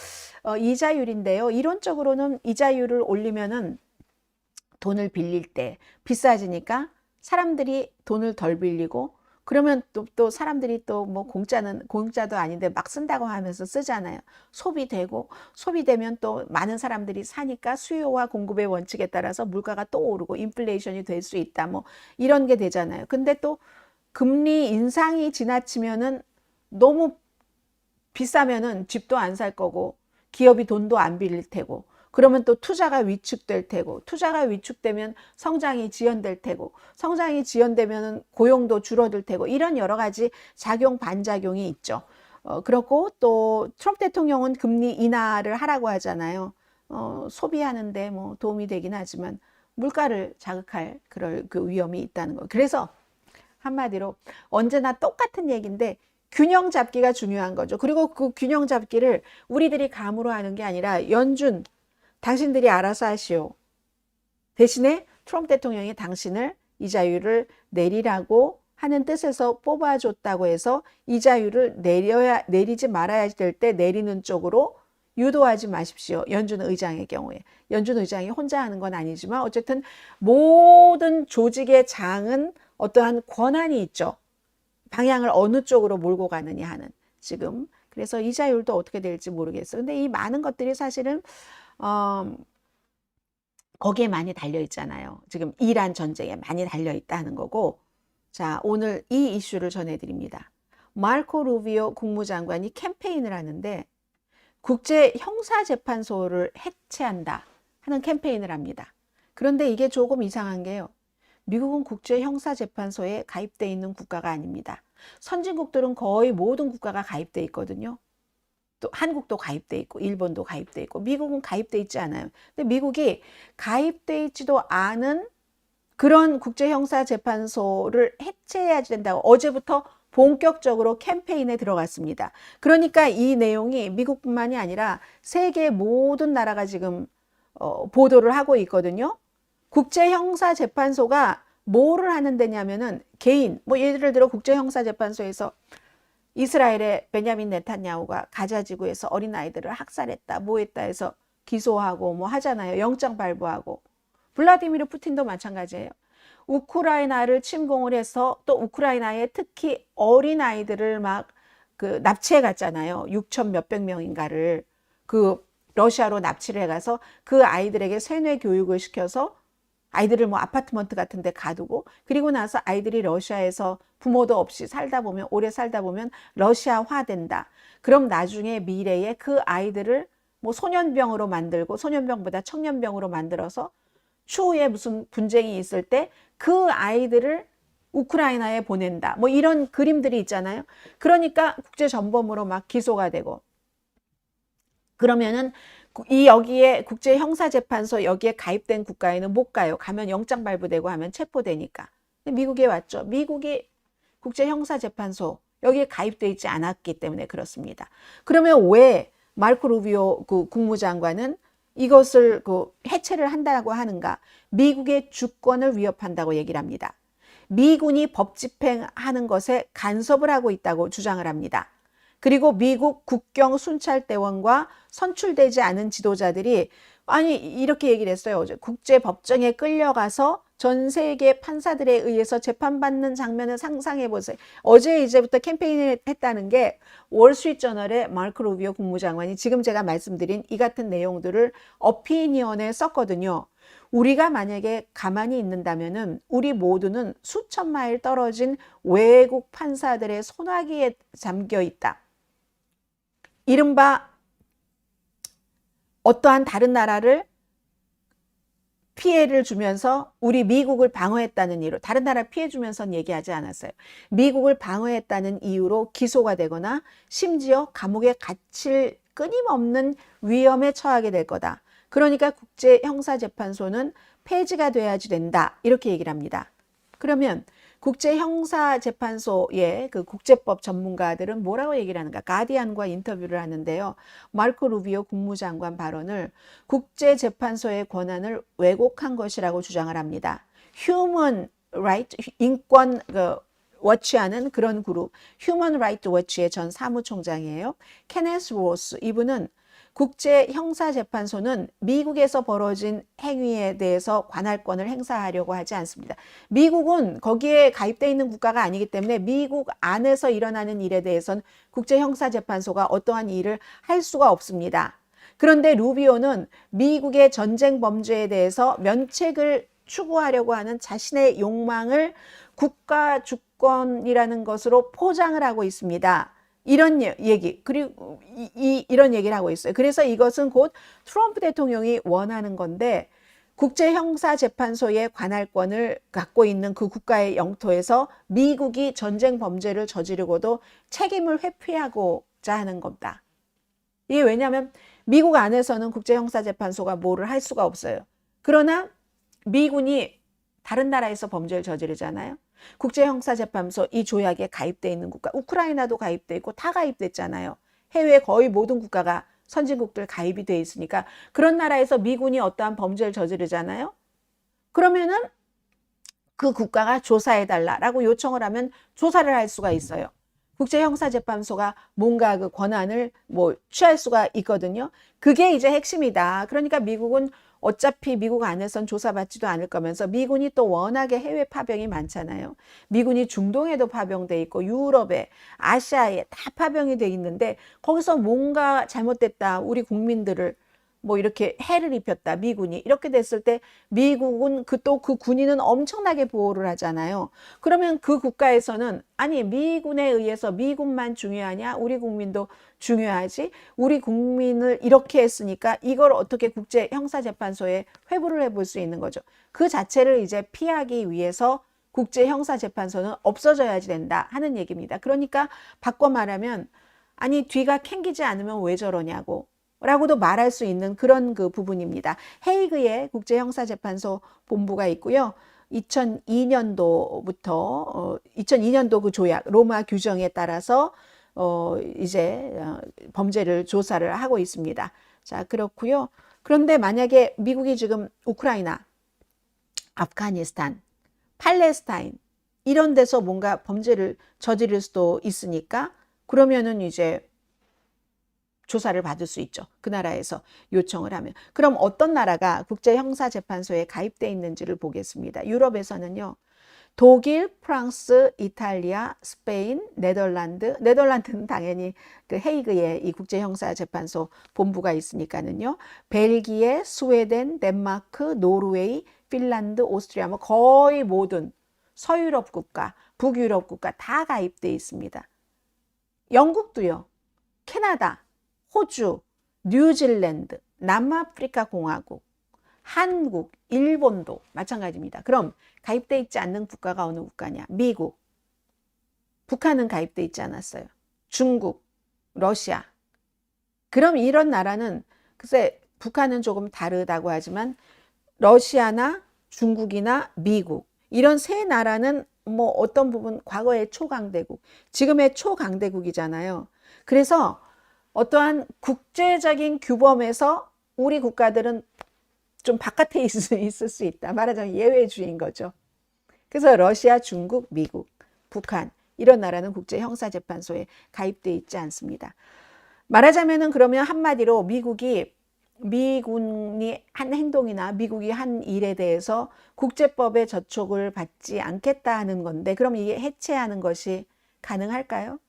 B: 이자율인데요. 이론적으로는 이자율을 올리면은 돈을 빌릴 때 비싸지니까 사람들이 돈을 덜 빌리고 그러면 또 사람들이 또 뭐 공짜도 아닌데 막 쓴다고 하면서 쓰잖아요. 소비되면 또 많은 사람들이 사니까 수요와 공급의 원칙에 따라서 물가가 또 오르고 인플레이션이 될 수 있다. 뭐 이런 게 되잖아요. 근데 또 금리 인상이 지나치면은 너무 비싸면은 집도 안 살 거고 기업이 돈도 안 빌릴 테고 그러면 또 투자가 위축될 테고 투자가 위축되면 성장이 지연될 테고 성장이 지연되면 고용도 줄어들 테고 이런 여러 가지 작용 반작용이 있죠. 그렇고 또 트럼프 대통령은 금리 인하를 하라고 하잖아요. 소비하는데 뭐 도움이 되긴 하지만 물가를 자극할 그럴 그 위험이 있다는 거. 그래서 한마디로 언제나 똑같은 얘기인데 균형 잡기가 중요한 거죠. 그리고 그 균형 잡기를 우리들이 감으로 하는 게 아니라 연준 당신들이 알아서 하시오. 대신에 트럼프 대통령이 당신을 이자율을 내리라고 하는 뜻에서 뽑아줬다고 해서 이자율을 내리지 말아야 될 때 내리는 쪽으로 유도하지 마십시오. 연준 의장의 경우에. 연준 의장이 혼자 하는 건 아니지만 어쨌든 모든 조직의 장은 어떠한 권한이 있죠. 방향을 어느 쪽으로 몰고 가느냐 하는 지금. 그래서 이자율도 어떻게 될지 모르겠어요. 근데 이 많은 것들이 사실은 거기에 많이 달려 있잖아요. 지금 이란 전쟁에 많이 달려 있다는 거고. 자, 오늘 이 이슈를 전해드립니다. 마르코 루비오 국무장관이 캠페인을 하는데 국제 형사재판소를 해체한다 하는 캠페인을 합니다. 그런데 이게 조금 이상한 게요. 미국은 국제 형사재판소에 가입돼 있는 국가가 아닙니다. 선진국들은 거의 모든 국가가 가입돼 있거든요. 또 한국도 가입돼 있고 일본도 가입돼 있고 미국은 가입돼 있지 않아요. 근데 미국이 가입돼 있지도 않은 그런 국제형사재판소를 해체해야 된다고 어제부터 본격적으로 캠페인에 들어갔습니다. 그러니까 이 내용이 미국뿐만이 아니라 세계 모든 나라가 지금 보도를 하고 있거든요. 국제형사재판소가 뭐를 하는 데냐면은 개인, 뭐 예를 들어 국제형사재판소에서 이스라엘의 베냐민 네탄야후가 가자 지구에서 어린아이들을 학살했다, 뭐 했다 해서 기소하고 뭐 하잖아요. 영장 발부하고. 블라디미르 푸틴도 마찬가지예요. 우크라이나를 침공을 해서 또 우크라이나에 특히 어린아이들을 막 그 납치해 갔잖아요. 6천 몇백 명인가를 그 러시아로 납치를 해가서 그 아이들에게 세뇌 교육을 시켜서 아이들을 뭐 아파트먼트 같은 데 가두고 그리고 나서 아이들이 러시아에서 부모도 없이 살다 보면 오래 살다 보면 러시아화 된다. 그럼 나중에 미래에 그 아이들을 뭐 소년병으로 만들고 소년병보다 청년병으로 만들어서 추후에 무슨 분쟁이 있을 때 그 아이들을 우크라이나에 보낸다. 뭐 이런 그림들이 있잖아요. 그러니까 국제전범으로 막 기소가 되고 그러면은 여기에 국제형사재판소 여기에 가입된 국가에는 못 가요. 가면 영장 발부되고 하면 체포되니까. 미국에 왔죠. 미국이 국제형사재판소 여기에 가입돼 있지 않았기 때문에 그렇습니다. 그러면 왜 마르코 루비오 그 국무장관은 이것을 해체를 한다고 하는가? 미국의 주권을 위협한다고 얘기를 합니다. 미군이 법 집행하는 것에 간섭을 하고 있다고 주장을 합니다. 그리고 미국 국경 순찰대원과 선출되지 않은 지도자들이 아니 이렇게 얘기를 했어요. 어제 국제법정에 끌려가서 전 세계 판사들에 의해서 재판받는 장면을 상상해 보세요. 어제 이제부터 캠페인을 했다는 게 월스트리트저널의 마르코 루비오 국무장관이 지금 제가 말씀드린 이 같은 내용들을 어피니언에 썼거든요. 우리가 만약에 가만히 있는다면은 우리 모두는 수천 마일 떨어진 외국 판사들의 손아귀에 잠겨 있다. 이른바 어떠한 다른 나라를 피해를 주면서 우리 미국을 방어했다는 이유로 다른 나라 피해 주면서는 얘기하지 않았어요. 미국을 방어했다는 이유로 기소가 되거나 심지어 감옥에 갇힐 끊임없는 위험에 처하게 될 거다. 그러니까 국제형사재판소는 폐지가 돼야지 된다. 이렇게 얘기를 합니다. 그러면 국제형사재판소의 그 국제법 전문가들은 뭐라고 얘기를 하는가? 가디안과 인터뷰를 하는데요. 마르코 루비오 국무장관 발언을 국제재판소의 권한을 왜곡한 것이라고 주장을 합니다. 휴먼 라이트 인권 워치하는 그런 그룹 휴먼 라이트 워치의 전 사무총장이에요. 케네스 로스 이분은 국제형사재판소는 미국에서 벌어진 행위에 대해서 관할권을 행사하려고 하지 않습니다. 미국은 거기에 가입되어 있는 국가가 아니기 때문에 미국 안에서 일어나는 일에 대해서는 국제형사재판소가 어떠한 일을 할 수가 없습니다. 그런데 루비오는 미국의 전쟁 범죄에 대해서 면책을 추구하려고 하는 자신의 욕망을 국가 주권이라는 것으로 포장을 하고 있습니다. 이런 얘기, 그리고 이런 얘기를 하고 있어요. 그래서 이것은 곧 트럼프 대통령이 원하는 건데 국제형사재판소의 관할권을 갖고 있는 그 국가의 영토에서 미국이 전쟁 범죄를 저지르고도 책임을 회피하고자 하는 겁니다. 이게 왜냐하면 미국 안에서는 국제형사재판소가 뭐를 할 수가 없어요. 그러나 미군이 다른 나라에서 범죄를 저지르잖아요. 국제형사재판소 이 조약에 가입돼 있는 국가, 우크라이나도 가입돼 있고 다 가입됐잖아요. 해외 거의 모든 국가가 선진국들 가입이 돼 있으니까 그런 나라에서 미군이 어떠한 범죄를 저지르잖아요. 그러면은 그 국가가 조사해달라라고 요청을 하면 조사를 할 수가 있어요. 국제형사재판소가 뭔가 그 권한을 취할 수가 있거든요. 그게 이제 핵심이다. 그러니까 미국은 어차피 미국 안에선 조사받지도 않을 거면서 미군이 또 워낙에 해외 파병이 많잖아요. 미군이 중동에도 파병돼 있고 유럽에 아시아에 다 파병이 돼 있는데 거기서 뭔가 잘못됐다. 우리 국민들을 이렇게 해를 입혔다. 미군이 이렇게 됐을 때 미국은 또 그 군인은 엄청나게 보호를 하잖아요. 그러면 그 국가에서는 아니 미군에 의해서 미군만 중요하냐? 우리 국민도 중요하지. 우리 국민을 이렇게 했으니까 이걸 어떻게 국제형사재판소에 회부를 해볼 수 있는 거죠. 그 자체를 이제 피하기 위해서 국제형사재판소는 없어져야지 된다 하는 얘기입니다. 그러니까 바꿔 말하면 아니 뒤가 캥기지 않으면 왜 저러냐고 라고도 말할 수 있는 그런 그 부분입니다. 헤이그에 국제형사재판소 본부가 있고요. 2002년도부터 2002년도 그 조약 로마 규정에 따라서 이제 범죄를 조사를 하고 있습니다. 자, 그렇고요. 그런데 만약에 미국이 지금 우크라이나, 아프가니스탄, 팔레스타인 이런 데서 뭔가 범죄를 저지를 수도 있으니까 그러면은 이제 조사를 받을 수 있죠. 그 나라에서 요청을 하면. 그럼 어떤 나라가 국제형사재판소에 가입되어 있는지를 보겠습니다. 유럽에서는요. 독일, 프랑스, 이탈리아, 스페인, 네덜란드. 네덜란드는 당연히 그 헤이그에 이 국제형사재판소 본부가 있으니까는요. 벨기에, 스웨덴, 덴마크, 노르웨이, 핀란드, 오스트리아 거의 모든 서유럽 국가, 북유럽 국가 다 가입되어 있습니다. 영국도요. 캐나다, 호주, 뉴질랜드, 남아프리카 공화국, 한국, 일본도 마찬가지입니다. 그럼 가입돼 있지 않는 국가가 어느 국가냐? 미국, 북한은 가입돼 있지 않았어요. 중국, 러시아. 그럼 이런 나라는 글쎄 북한은 조금 다르다고 하지만 러시아나 중국이나 미국 이런 세 나라는 어떤 부분 과거의 초강대국, 지금의 초강대국이잖아요. 그래서 어떠한 국제적인 규범에서 우리 국가들은 좀 바깥에 있을 수 있다. 말하자면 예외주의인 거죠. 그래서 러시아, 중국, 미국, 북한 이런 나라는 국제형사재판소에 가입돼 있지 않습니다. 말하자면은 그러면 한마디로 미군이 한 행동이나 미국이 한 일에 대해서 국제법의 저촉을 받지 않겠다는 건데 그럼 이게 해체하는 것이 가능할까요?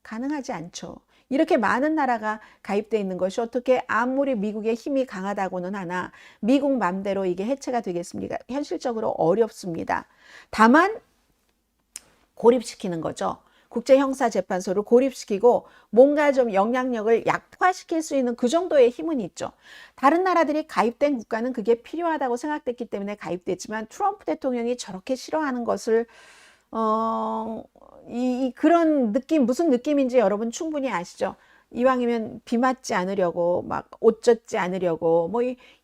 B: 가능하지 않죠. 이렇게 많은 나라가 가입되어 있는 것이 어떻게 아무리 미국의 힘이 강하다고는 하나 미국 맘대로 이게 해체가 되겠습니까? 현실적으로 어렵습니다. 다만 고립시키는 거죠. 국제형사재판소를 고립시키고 뭔가 좀 영향력을 약화시킬 수 있는 그 정도의 힘은 있죠. 다른 나라들이 가입된 국가는 그게 필요하다고 생각됐기 때문에 가입됐지만 트럼프 대통령이 저렇게 싫어하는 것을 그런 느낌, 무슨 느낌인지 여러분 충분히 아시죠? 이왕이면 비 맞지 않으려고, 막 옷 젖지 않으려고,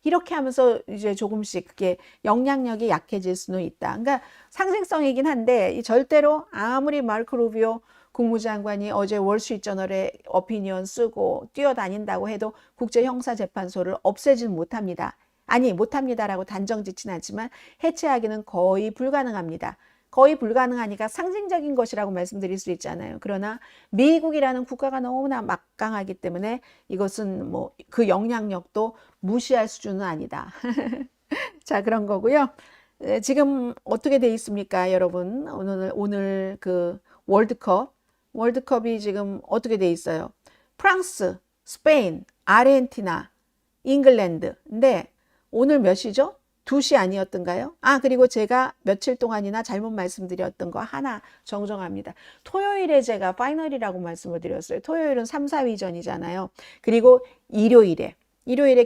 B: 이렇게 하면서 이제 조금씩 그게 영향력이 약해질 수는 있다. 그러니까 상징성이긴 한데, 절대로 아무리 마르코 루비오 국무장관이 어제 월스트리트저널에 오피니언 쓰고 뛰어다닌다고 해도 국제형사재판소를 없애진 못합니다. 아니 못합니다라고 단정짓진 않지만 해체하기는 거의 불가능합니다. 거의 불가능하니까 상징적인 것이라고 말씀드릴 수 있잖아요. 그러나 미국이라는 국가가 너무나 막강하기 때문에 이것은 뭐 그 영향력도 무시할 수준은 아니다. 자, 그런 거고요. 지금 어떻게 돼 있습니까, 여러분? 오늘 그 월드컵이 지금 어떻게 돼 있어요? 프랑스, 스페인, 아르헨티나, 잉글랜드. 근데 오늘 몇 시죠? 2시 아니었던가요? 아, 그리고 제가 며칠 동안이나 잘못 말씀드렸던 거 하나 정정합니다. 토요일에 제가 파이널이라고 말씀을 드렸어요. 토요일은 3, 4위전이잖아요. 그리고 일요일에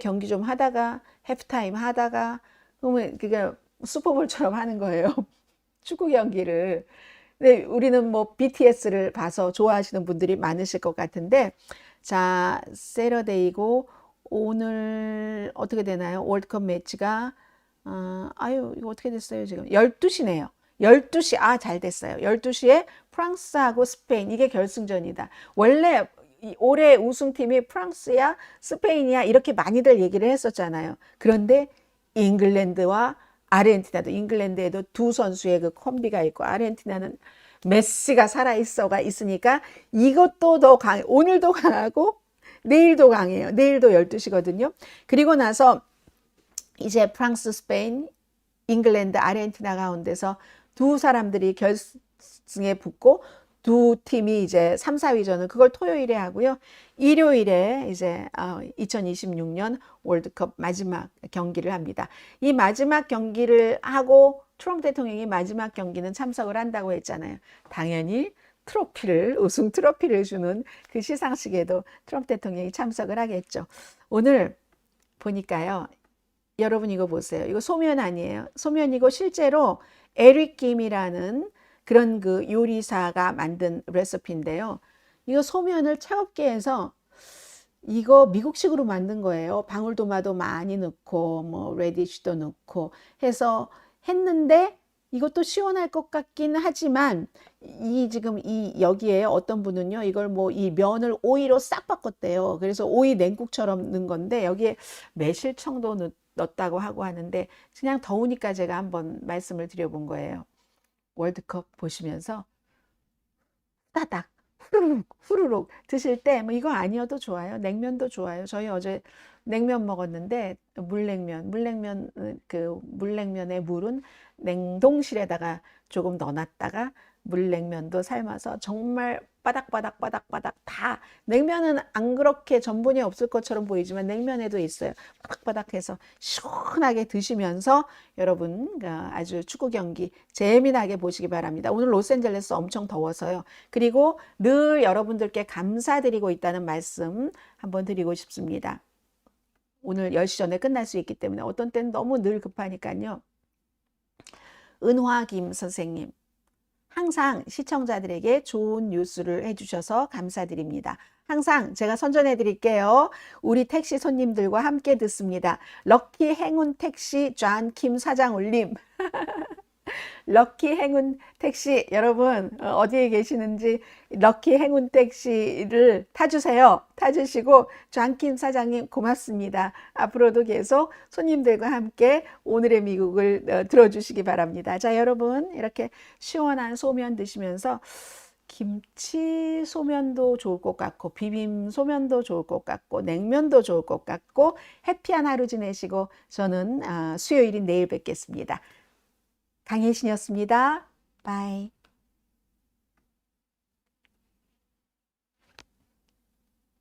B: 경기 좀 하다가 해프타임 하다가 그러면 그게 슈퍼볼처럼 하는 거예요. 축구 경기를. 근데 우리는 뭐 BTS를 봐서 좋아하시는 분들이 많으실 것 같은데, 자, 세러데이고 오늘 어떻게 되나요? 월드컵 매치가 아유, 이거 어떻게 됐어요, 지금? 12시네요. 12시, 아, 잘 됐어요. 12시에 프랑스하고 스페인, 이게 결승전이다. 원래 올해 우승팀이 프랑스야, 스페인이야, 이렇게 많이들 얘기를 했었잖아요. 그런데 잉글랜드와 아르헨티나도, 잉글랜드에도 두 선수의 그 콤비가 있고, 아르헨티나는 메시가 살아있어가 있으니까 이것도 더 오늘도 강하고, 내일도 강해요. 내일도 12시거든요. 그리고 나서 이제 프랑스, 스페인, 잉글랜드, 아르헨티나 가운데서 두 사람들이 결승에 붙고 두 팀이 이제 3, 4위전은 그걸 토요일에 하고요. 일요일에 이제 2026년 월드컵 마지막 경기를 합니다. 이 마지막 경기를 하고 트럼프 대통령이 마지막 경기는 참석을 한다고 했잖아요. 당연히 우승 트로피를 주는 그 시상식에도 트럼프 대통령이 참석을 하겠죠. 오늘 보니까요. 여러분 이거 보세요. 이거 소면 아니에요. 소면이고 실제로 에릭 김이라는 그런 그 요리사가 만든 레시피인데요. 이거 소면을 차갑게 해서 이거 미국식으로 만든 거예요. 방울토마토 많이 넣고 뭐 레디쉬도 넣고 해서 했는데 이것도 시원할 것 같긴 하지만 지금 여기에 어떤 분은요 이걸 뭐 이 면을 오이로 싹 바꿨대요. 그래서 오이 냉국처럼 넣은 건데 여기에 매실청도 넣었다고 하고 하는데 그냥 더우니까 제가 한번 말씀을 드려본 거예요. 월드컵 보시면서 따닥 후루룩 드실 때 뭐 이거 아니어도 좋아요. 냉면도 좋아요. 저희 어제 냉면 먹었는데 그 물냉면의 물은 냉동실에다가 조금 넣어놨다가 물냉면도 삶아서 정말 바닥바닥 다 냉면은 안 그렇게 전분이 없을 것처럼 보이지만 냉면에도 있어요. 바닥바닥해서 시원하게 드시면서 여러분 아주 축구 경기 재미나게 보시기 바랍니다. 오늘 로스앤젤레스 엄청 더워서요. 그리고 늘 여러분들께 감사드리고 있다는 말씀 한번 드리고 싶습니다. 오늘 10시 전에 끝날 수 있기 때문에 어떤 때는 너무 늘 급하니까요. 은화김 선생님, 항상 시청자들에게 좋은 뉴스를 해주셔서 감사드립니다. 항상 제가 선전해 드릴게요. 우리 택시 손님들과 함께 듣습니다. 럭키 행운 택시 존킴 사장 올림. 럭키 행운 택시 여러분 어디에 계시는지 럭키 행운 택시를 타주세요. 타주시고 존킴 사장님 고맙습니다. 앞으로도 계속 손님들과 함께 오늘의 미국을 들어주시기 바랍니다. 자, 여러분 이렇게 시원한 소면 드시면서 김치 소면도 좋을 것 같고 비빔 소면도 좋을 것 같고 냉면도 좋을 것 같고 해피한 하루 지내시고 저는 수요일인 내일 뵙겠습니다. 강혜신이었습니다. 바이.